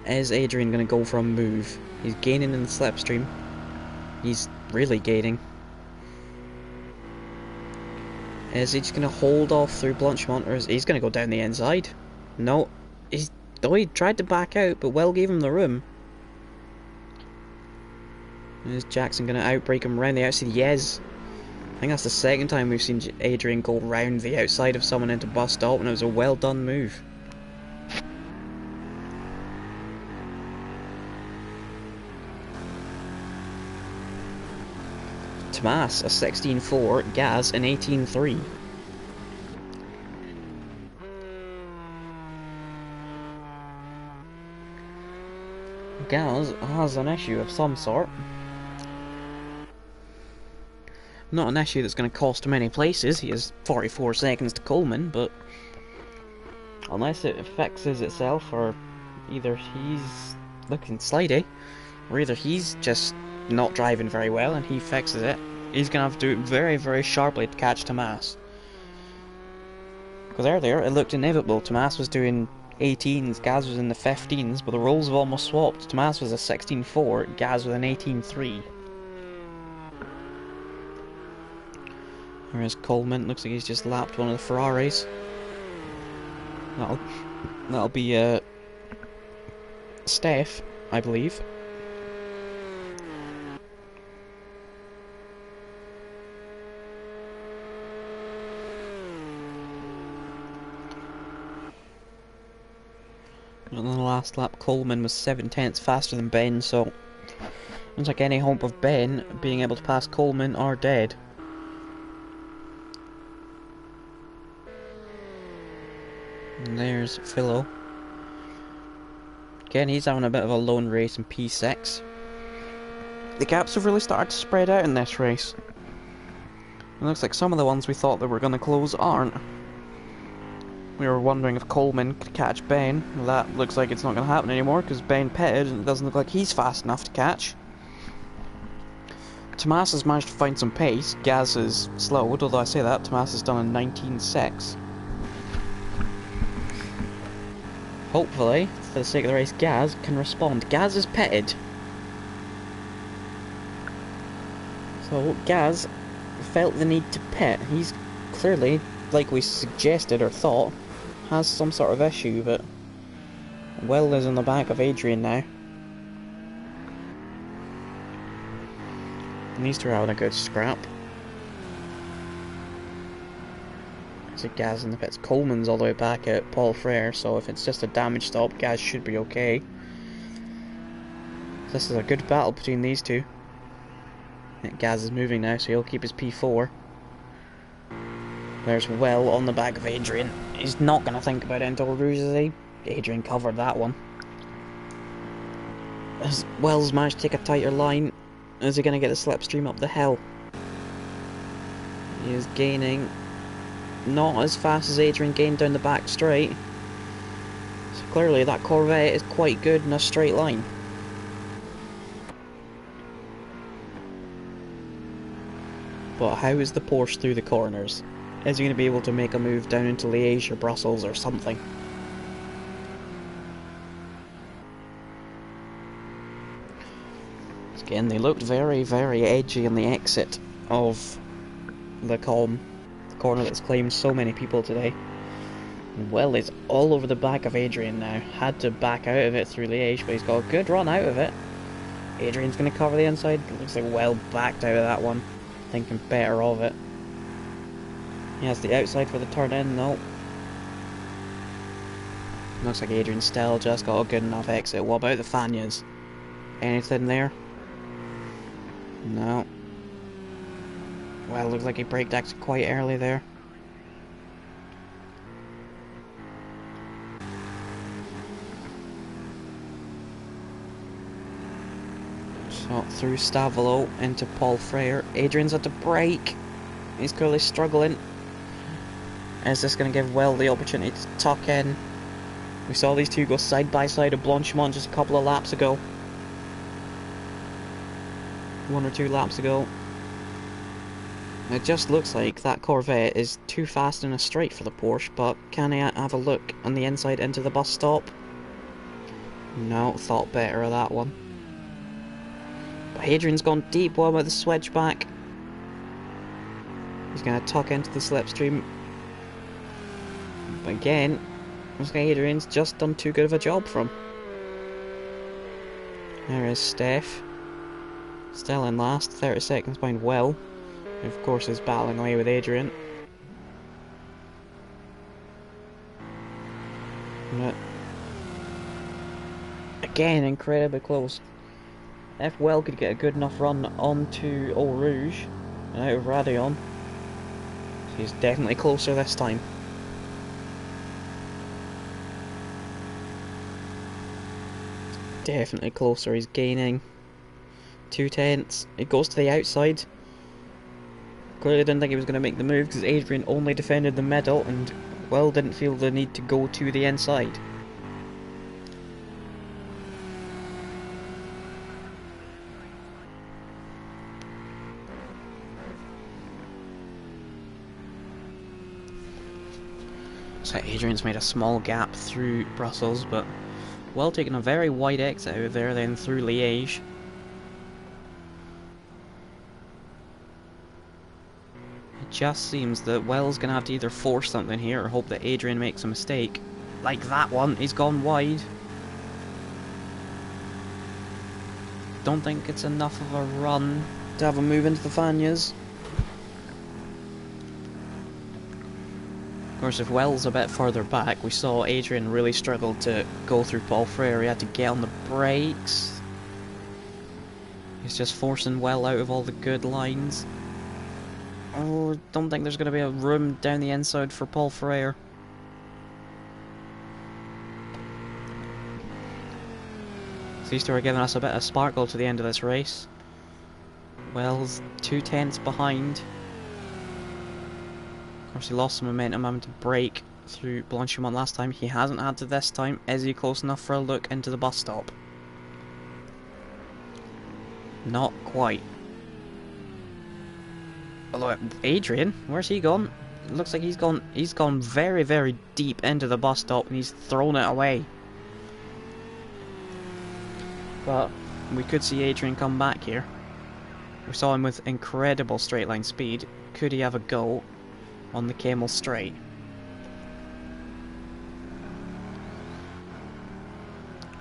Is Adrian going to go for a move? He's gaining in the slipstream. He's really gaining. Is he just going to hold off through Blanchimont, or is he's going to go down the inside? No, he tried to back out, but Will gave him the room. Is Jackson going to outbreak him around the outside? Yes. I think that's the second time we've seen Adrian go round the outside of someone into bus stop, and it was a well done move. Tomas a 16.4, Gaz an 18.3. Gaz has an issue of some sort. Not an issue that's going to cost him any places. He has 44 seconds to Coleman, but unless it fixes itself, or either he's looking slidey, or either he's just not driving very well and he fixes it, he's going to have to do it very, very sharply to catch Tomas. Because earlier it looked inevitable. Tomas was doing 18s, Gaz was in the 15s, but the roles have almost swapped. Tomas was a 16.4, Gaz with an 18.3. Whereas Coleman looks like he's just lapped one of the Ferraris. That'll be Steph, I believe. And on the last lap, Coleman was 7/10 faster than Ben, so looks like any hope of Ben being able to pass Coleman are dead. And there's Philo. Again, he's having a bit of a lone race in P6. The gaps have really started to spread out in this race. It looks like some of the ones we thought that were going to close aren't. We were wondering if Coleman could catch Ben. That looks like it's not going to happen anymore because Ben pitted and it doesn't look like he's fast enough to catch. Tomas has managed to find some pace. Gaz is slowed, although I say that, Tomas has done a 19.6. Hopefully, for the sake of the race, Gaz can respond. Gaz is pitted. So So Gaz felt the need to pit. He's clearly, like we suggested or thought, has some sort of issue, but Will is in the back of Adrian now. And these two are having a good scrap. There's a Gaz in the pits. Coleman's all the way back at Paul Frere, so if it's just a damage stop, Gaz should be okay. This is a good battle between these two. Gaz is moving now, so he'll keep his P4. There's Will on the back of Adrian. He's not going to think about it until Rouge, is he? Adrian covered that one. As Will's managed to take a tighter line, is he going to get the slipstream up the hill? He is gaining not as fast as Adrian gained down the back straight. So clearly that Corvette is quite good in a straight line. But how is the Porsche through the corners? Is he going to be able to make a move down into Liège or Brussels or something? Again, they looked very, very edgy in the exit of the corner that's claimed so many people today. And Will is all over the back of Adrian now. Had to back out of it through Liège, but he's got a good run out of it. Adrian's going to cover the inside. Looks like Will backed out of that one, thinking better of it. He has the outside for the turn in, no. Looks like Adrian still just got a good enough exit. What about the Fanyas? Anything there? No. Well, looks like he braked exit quite early there. So through Stavolo into Paul Frere. Adrian's had to brake. He's clearly struggling. Is this going to give Will the opportunity to tuck in? We saw these two go side by side at Blanchimont just a couple of laps ago. 1 or 2 laps ago. It just looks like that Corvette is too fast in a straight for the Porsche, but can I have a look on the inside into the bus stop? No, thought better of that one. But Adrian's gone deep. What about the switchback? He's going to tuck into the slipstream. But again, looks like Adrian's just done too good of a job for him. There is Steph. Still in last, 30 seconds behind Will, who of course is battling away with Adrian. But again, incredibly close. If Will could get a good enough run onto Eau Rouge and out of Radeon, he's definitely closer this time. Definitely closer, he's gaining 2/10. It goes to the outside. Clearly didn't think he was going to make the move because Adrian only defended the middle and Will didn't feel the need to go to the inside. So Adrian's made a small gap through Brussels, but Will taking a very wide exit out of there, then through Liège. It just seems that Will's going to have to either force something here or hope that Adrian makes a mistake. Like that one, he's gone wide. Don't think it's enough of a run to have a move into the Fanyas. Of course, if Will's a bit further back, we saw Adrian really struggle to go through Paul Frere. He had to get on the brakes. He's just forcing Will out of all the good lines. Oh, don't think there's going to be a room down the inside for Paul Frere. These two are giving us a bit of sparkle to the end of this race. Will's 2/10 behind. Of course, he lost some momentum, having to brake through Blanchimont last time. He hasn't had to this time. Is he close enough for a look into the bus stop? Not quite. Although Adrian, where's he gone? It looks like he's gone very, very deep into the bus stop and he's thrown it away. But we could see Adrian come back here. We saw him with incredible straight line speed. Could he have a go on the Camel Straight?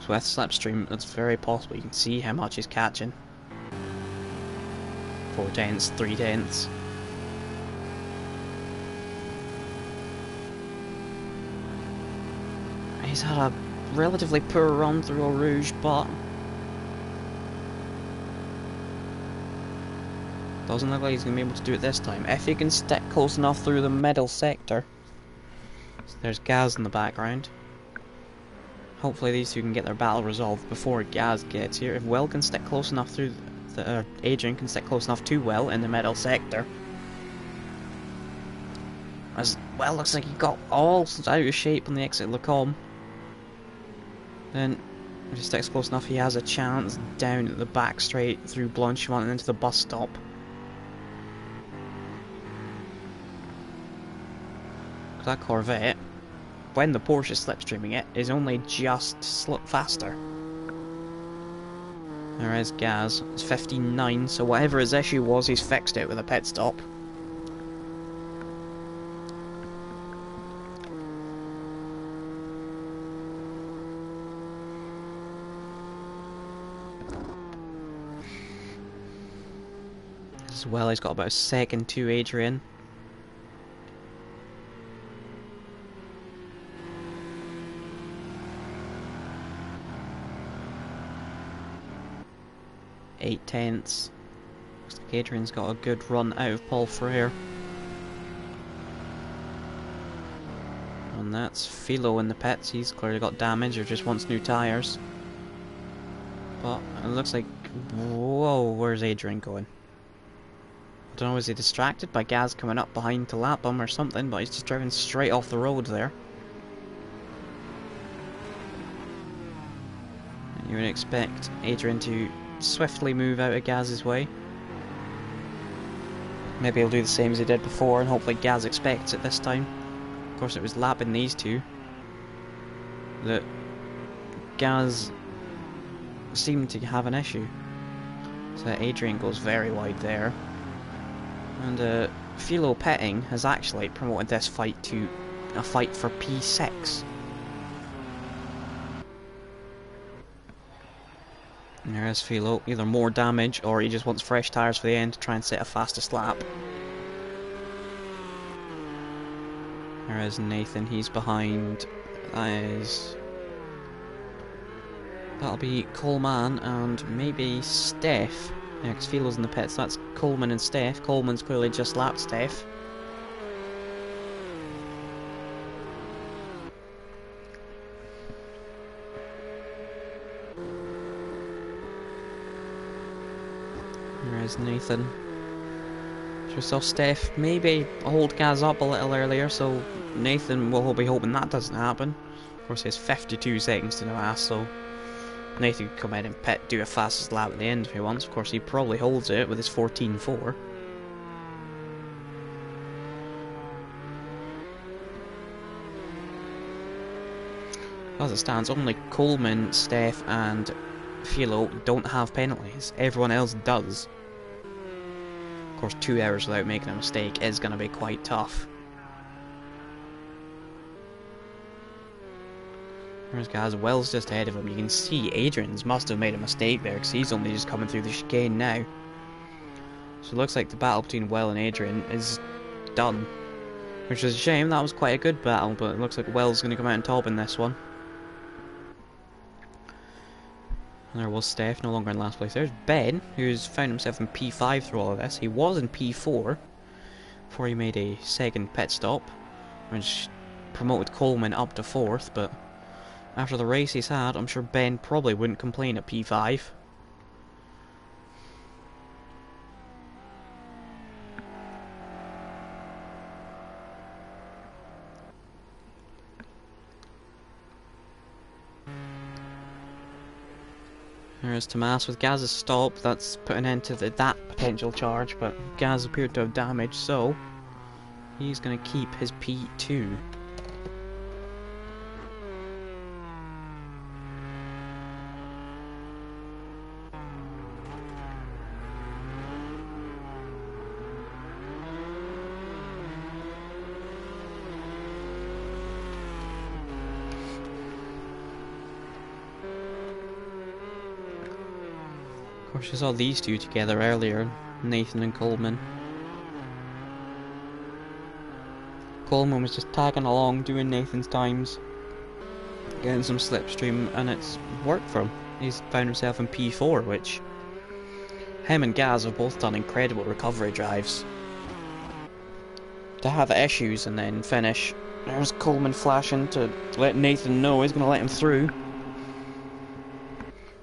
So with Slipstream, it's very possible you can see how much he's catching. 4 tenths, 3 tenths. He's had a relatively poor run through Eau Rouge, but doesn't look like he's going to be able to do it this time. If he can stick close enough through the middle sector. So there's Gaz in the background. Hopefully these two can get their battle resolved before Gaz gets here. If Will can stick close enough through Adrian can stick close enough to Will in the middle sector. As well, looks like he got all out of shape on the exit of Lacombe. Then, if he sticks close enough, he has a chance down at the back straight through Blanchimont and into the bus stop. That Corvette, when the Porsche is slipstreaming it, is only just faster. There is Gaz. It's 59, so whatever his issue was, he's fixed it with a pit stop. As well, he's got about a second to Adrian. Eight tenths. Looks like Adrian's got a good run out of Paul Frere. And that's Philo in the pits. He's clearly got damage or just wants new tyres. But it looks like... Whoa, where's Adrian going? I don't know, is he distracted by Gaz coming up behind to lap him or something, but he's just driving straight off the road there. And you would expect Adrian to swiftly move out of Gaz's way. Maybe he'll do the same as he did before, and hopefully Gaz expects it this time. Of course, it was lapping these two that Gaz seemed to have an issue. So Adrian goes very wide there. And Philo Petting has actually promoted this fight to a fight for P6. And there is Philo, either more damage or he just wants fresh tyres for the end to try and set a fastest lap. There is Nathan, he's behind. That'll be Coleman and maybe Steph. Yeah, because Philo's in the pits, so that's Coleman and Steph. Coleman's clearly just lapped Steph. There is Nathan. Just saw Steph maybe hold Gaz up a little earlier, so Nathan will be hoping that doesn't happen. Of course, he has 52 seconds to no ass, so Nathan could come in and do a fastest lap at the end if he wants. Of course, he probably holds it with his 14.4. As it stands, only Coleman, Steph and Philo don't have penalties. Everyone else does. Of course, 2 hours without making a mistake is going to be quite tough. There's Gaz. Wells just ahead of him. You can see Adrian's must have made a mistake there because he's only just coming through the chicane now. So it looks like the battle between Well and Adrian is done. Which is a shame. That was quite a good battle, but it looks like Wells going to come out on top in this one. And there was Steph, no longer in last place. There's Ben, who's found himself in P5 through all of this. He was in P4 before he made a second pit stop, which promoted Coleman up to 4th, but after the race he's had, I'm sure Ben probably wouldn't complain at P5. There's Tomas with Gaz's stop. That's put an end to that potential charge, but Gaz appeared to have damage, so he's going to keep his P2. I saw these two together earlier, Nathan and Coleman. Coleman was just tagging along, doing Nathan's times, getting some slipstream, and it's worked for him. He's found himself in P4, which him and Gaz have both done incredible recovery drives. To have issues and then finish. There's Coleman flashing to let Nathan know he's going to let him through.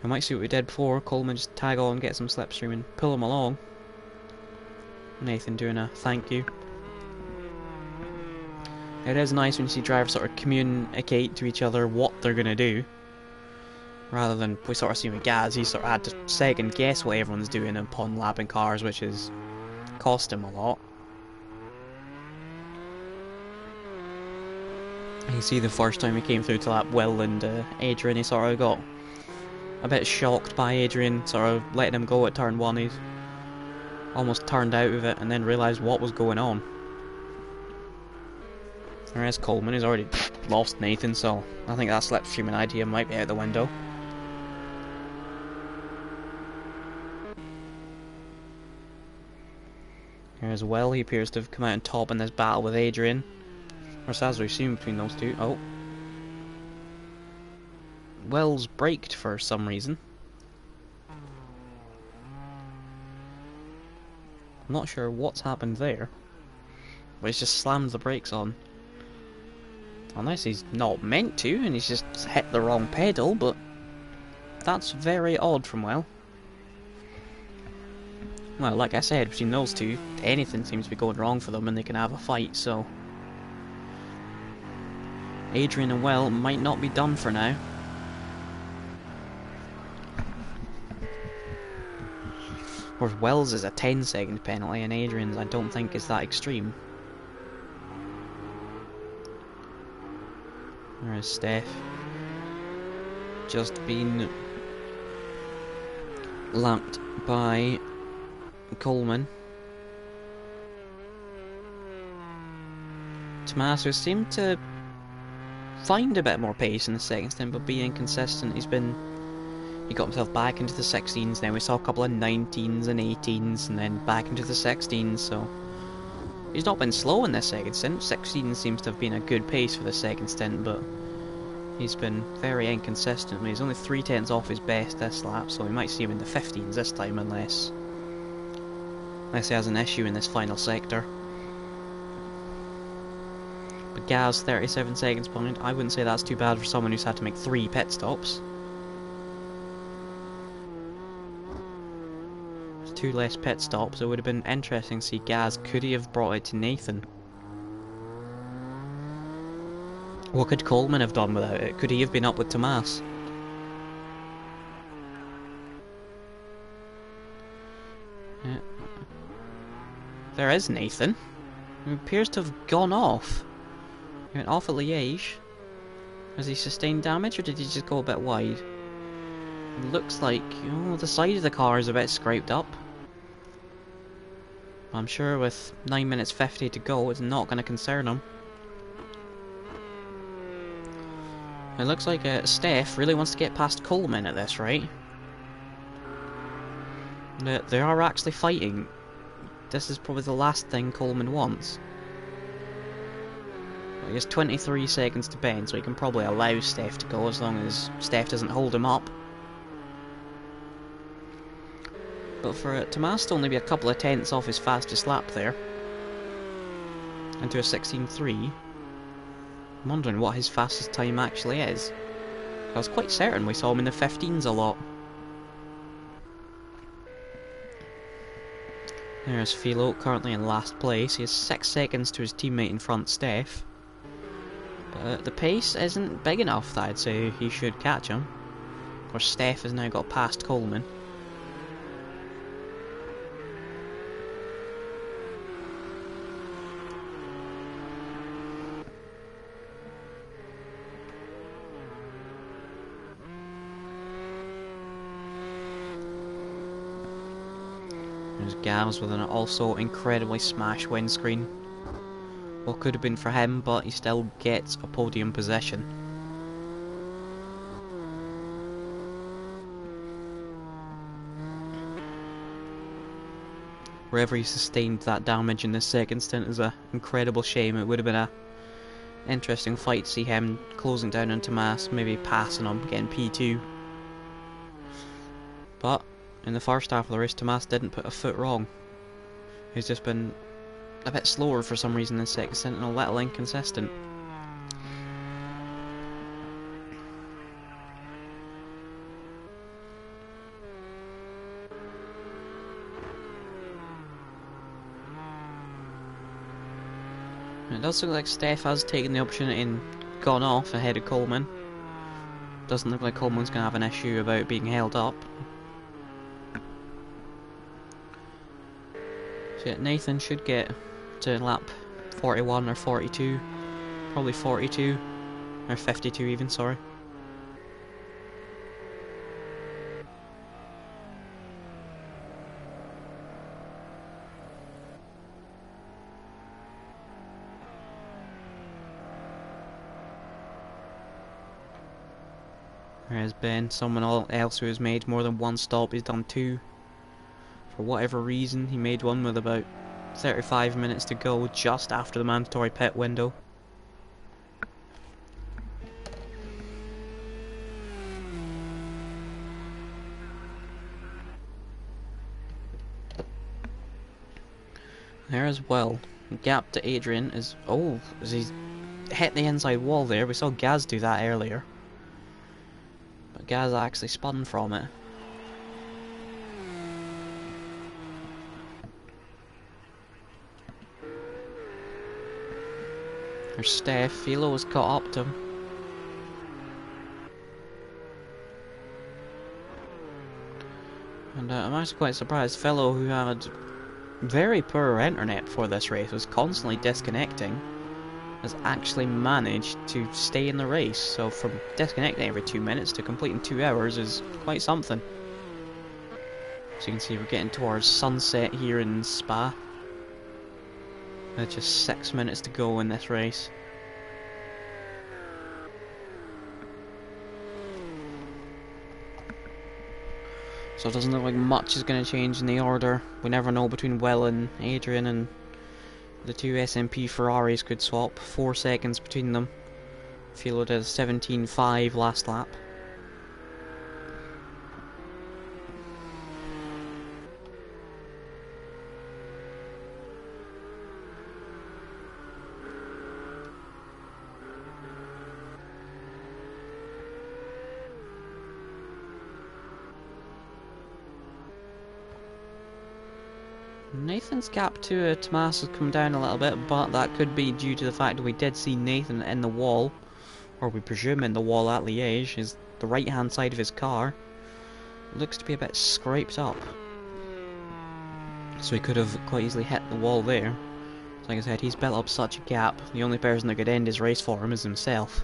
I might see what we did before. Coleman just tag on, get some slipstream and pull him along. Nathan doing a thank you. It is nice when you see drivers sort of communicate to each other what they're going to do. Rather than, we sort of see with Gaz, he sort of had to second guess what everyone's doing upon lapping cars, which has cost him a lot. You see the first time he came through to lap Will and Adrian, he sort of got a bit shocked by Adrian, sort of letting him go at turn 1. He's almost turned out of it and then realised what was going on. There's Coleman, who's already lost Nathan, so I think that slipstreaming idea might be out the window. Here's Will, he appears to have come out on top in this battle with Adrian. Or so as we've seen between those two. Oh. Will's braked for some reason. I'm not sure what's happened there. But he's just slammed the brakes on. Unless he's not meant to and he's just hit the wrong pedal, but that's very odd from Will. Well, like I said, between those two, anything seems to be going wrong for them and they can have a fight, so Adrian and Will might not be done for now. Whereas Will's is a 10-second penalty and Adrian's I don't think is that extreme. There's Steph. Just been lapped by Coleman. Tommaso seemed to find a bit more pace in the second stint, but be inconsistent. He got himself back into the 16s now. We saw a couple of 19s and 18s, and then back into the 16s, so he's not been slow in this second stint. 16 seems to have been a good pace for the second stint, but he's been very inconsistent. He's only 3/10 off his best this lap, so we might see him in the 15s this time unless he has an issue in this final sector. But Gaz, 37 seconds behind. I wouldn't say that's too bad for someone who's had to make 3 pit stops. There's 2 less pit stops. It would have been interesting to see Gaz. Could he have brought it to Nathan? What could Coleman have done without it? Could he have been up with Tomas? Yeah. There is Nathan. He appears to have gone off. He went off at Liège. Has he sustained damage or did he just go a bit wide? It looks like, the side of the car is a bit scraped up. I'm sure with 9 minutes 50 to go, it's not going to concern him. It looks like Steph really wants to get past Coleman at this rate. They are actually fighting. This is probably the last thing Coleman wants. He has 23 seconds to bend, so he can probably allow Steph to go as long as Steph doesn't hold him up. But for Tomas to only be a couple of tenths off his fastest lap there, into a 16.3, I'm wondering what his fastest time actually is. I was quite certain we saw him in the 15s a lot. There's Philo, currently in last place. He has 6 seconds to his teammate in front, Steph. But the pace isn't big enough that I'd say he should catch him. Of course, Steph has now got past Coleman. There's Gaz with an also incredibly smashed windscreen. What could have been for him, but he still gets a podium position. wherever he sustained that damage in this second stint is an incredible shame. It would have been a interesting fight to see him closing down on Tomas, maybe passing him, getting P2. But in the first half of the race, Tomas didn't put a foot wrong. He's just been a bit slower for some reason in the second stint and a little inconsistent. It does look like Steph has taken the opportunity and gone off ahead of Coleman. Doesn't look like Coleman's going to have an issue about being held up. So yeah, Nathan should get to lap 41 or 42. Probably 42. Or 52 even, sorry. There has been someone else who has made more than one stop. He's done two. For whatever reason, he made one with about 35 minutes to go, just after the mandatory pit window. There as well. Gap to Adrian is... oh, as he's hit the inside wall there. We saw Gaz do that earlier. But Gaz actually spun from it. There's Steph. Philo has caught up to him. And I'm actually quite surprised. Philo, who had very poor internet before this race, was constantly disconnecting, has actually managed to stay in the race. So from disconnecting every 2 minutes to completing 2 hours is quite something. So you can see we're getting towards sunset here in Spa. There's just 6 minutes to go in this race. So it doesn't look like much is going to change in the order. We never know between Will and Adrian, and the two SMP Ferraris could swap. 4 seconds between them. Philo did 17.5 last lap. Nathan's gap to Tomas has come down a little bit, but that could be due to the fact that we did see Nathan in the wall, or we presume in the wall at Liège. Is the right hand side of his car looks to be a bit scraped up, so he could have quite easily hit the wall there. So like I said, he's built up such a gap. The only person that could end his race for him is himself.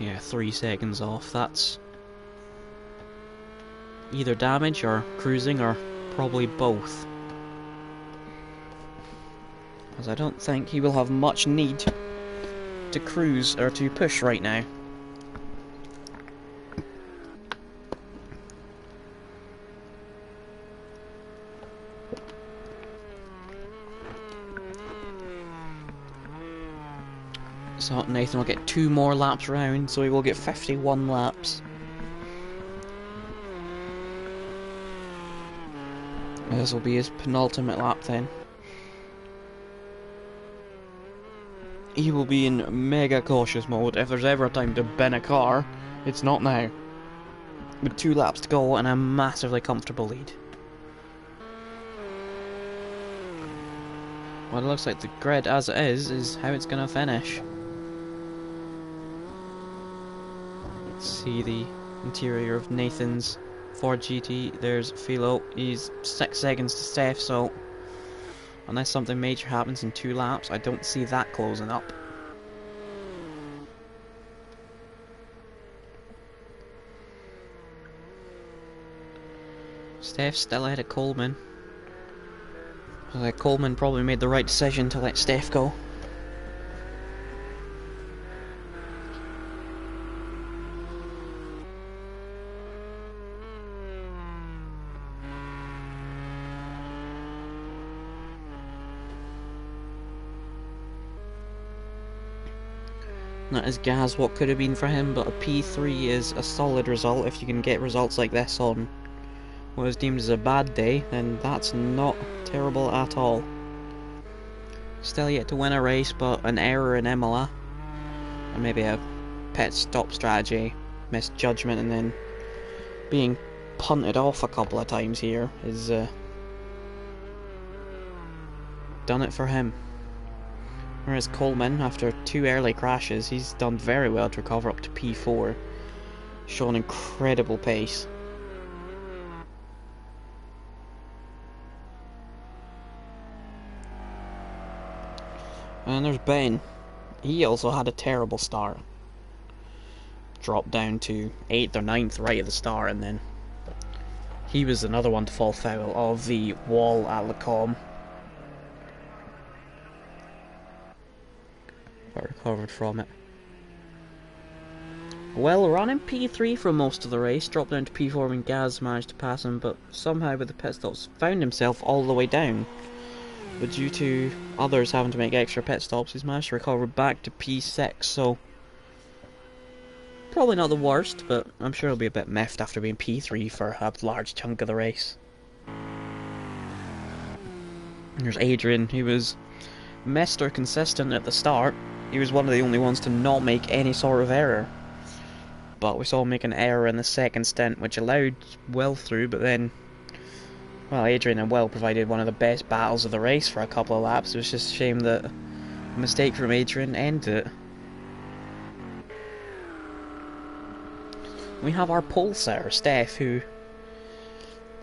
Yeah, 3 seconds off. That's either damage or cruising, or probably both. As I don't think he will have much need to cruise or to push right now. So Nathan will get 2 more laps round, so he will get 51 laps. This will be his penultimate lap then. He will be in mega cautious mode. If there's ever a time to bin a car, it's not now. With 2 laps to go and a massively comfortable lead. Well, it looks like the grid as it is how it's going to finish. See the interior of Nathan's Ford GT. There's Philo. He's 6 seconds to Steph, so unless something major happens in 2 laps, I don't see that closing up. Steph's still ahead of Coleman. Coleman probably made the right decision to let Steph go. That is Gaz what could have been for him, but a P3 is a solid result. If you can get results like this on what is deemed as a bad day, then that's not terrible at all. Still yet to win a race, but an error in Imola, and maybe a pit stop strategy, misjudgment, and then being punted off a couple of times here is done it for him. Whereas Coleman, after 2 early crashes, he's done very well to recover up to P4, shown incredible pace. And there's Ben. He also had a terrible start. Dropped down to 8th or 9th right at the start, and then he was another one to fall foul of the wall at Lacombe. But recovered from it. Well, running P3 for most of the race, dropped down to P4 when Gaz managed to pass him, but somehow with the pit stops found himself all the way down. But due to others having to make extra pit stops, he's managed to recover back to P6, so probably not the worst, but I'm sure he'll be a bit miffed after being P3 for a large chunk of the race. There's Adrian, he was Mr. Consistent at the start. He was one of the only ones to not make any sort of error. But we saw him make an error in the second stint, which allowed Will through, but then, well, Adrian and Will provided one of the best battles of the race for a couple of laps. It was just a shame that a mistake from Adrian ended it. We have our pole setter, Steph, who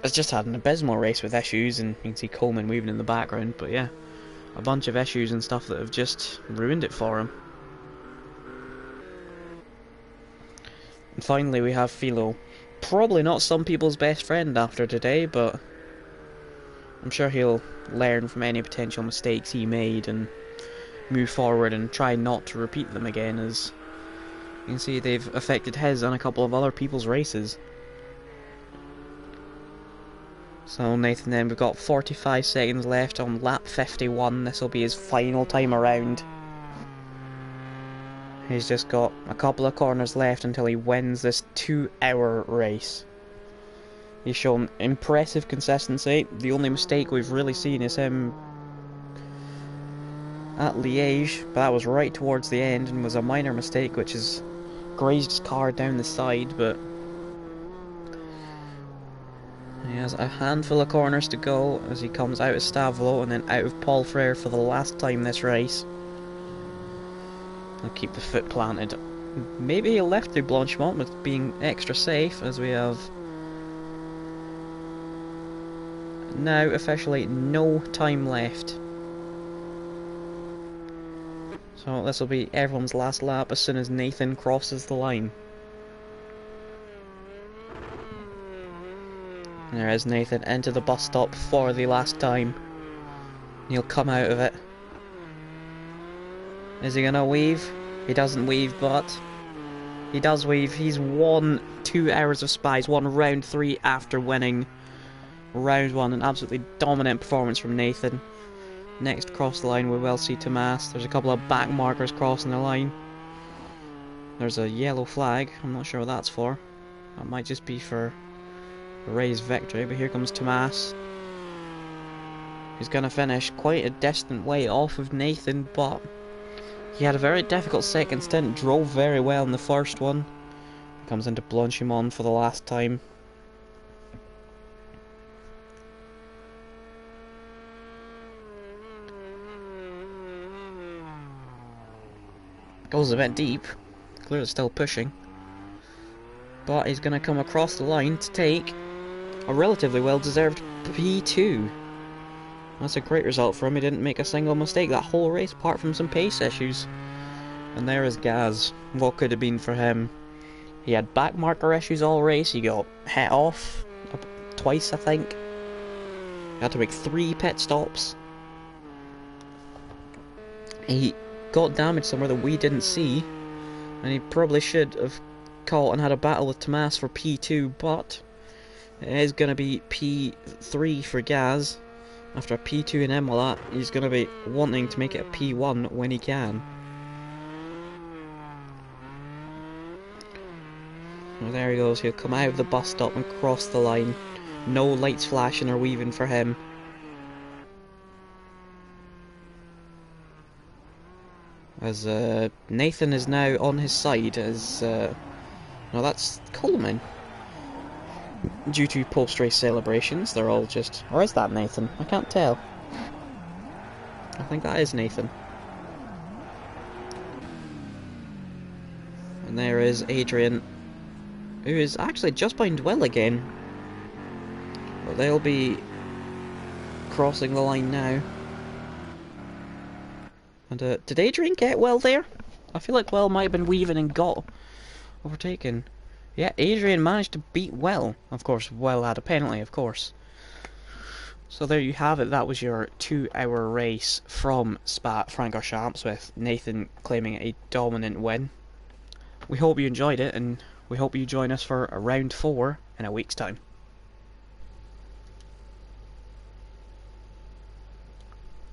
has just had an abysmal race with issues, and you can see Coleman moving in the background, but yeah, a bunch of issues and stuff that have just ruined it for him. And finally we have Philo. Probably not some people's best friend after today, but I'm sure he'll learn from any potential mistakes he made and move forward and try not to repeat them again, as you can see they've affected his and a couple of other people's races. So Nathan, then we've got 45 seconds left on lap 51. This will be his final time around. He's just got a couple of corners left until he wins this 2-hour race. He's shown impressive consistency. The only mistake we've really seen is him at Liège, but that was right towards the end and was a minor mistake which has grazed his car down the side, but he has a handful of corners to go as he comes out of Stavelo and then out of Paul Frere for the last time this race. He'll keep the foot planted. Maybe he'll left through Blanchimont with being extra safe, as we have now officially no time left. So this will be everyone's last lap as soon as Nathan crosses the line. There is Nathan into the bus stop for the last time. He'll come out of it. Is he gonna weave? He doesn't weave, but he does weave. He's won 2 hours of Spa. He's won round 3 after winning round 1. An absolutely dominant performance from Nathan. Next across the line we will see Tomas. There's a couple of back markers crossing the line. There's a yellow flag. I'm not sure what that's for. That might just be for Ray's victory, but here comes Tomas. He's going to finish quite a distant way off of Nathan, but he had a very difficult second stint, drove very well in the first one. Comes into Blanchimont for the last time. Goes a bit deep, clearly still pushing, but he's going to come across the line to take a relatively well-deserved P2. That's a great result for him. He didn't make a single mistake that whole race, apart from some pace issues. And there is Gaz. What could have been for him? He had back marker issues all race. He got hit off twice, I think. He had to make 3 pit stops. He got damaged somewhere that we didn't see, and he probably should have caught and had a battle with Tomas for P2, but it is going to be P3 for Gaz. After a P2 in Imola, he's going to be wanting to make it a P1 when he can. Well, there he goes. He'll come out of the bus stop and cross the line. No lights flashing or weaving for him. As Nathan is now on his side as... no, that's Coleman. Due to post-race celebrations, they're all just... Or is that Nathan? I can't tell. I think that is Nathan. And there is Adrian, who is actually just behind Will again. But they'll be crossing the line now. And did Adrian get Will there? I feel like Will might have been weaving and got overtaken. Yeah, Adrian managed to beat Will. Of course, Will had a penalty, of course. So there you have it. That was your 2-hour race from Spa-Francorchamps with Nathan claiming a dominant win. We hope you enjoyed it, and we hope you join us for round 4 in a week's time.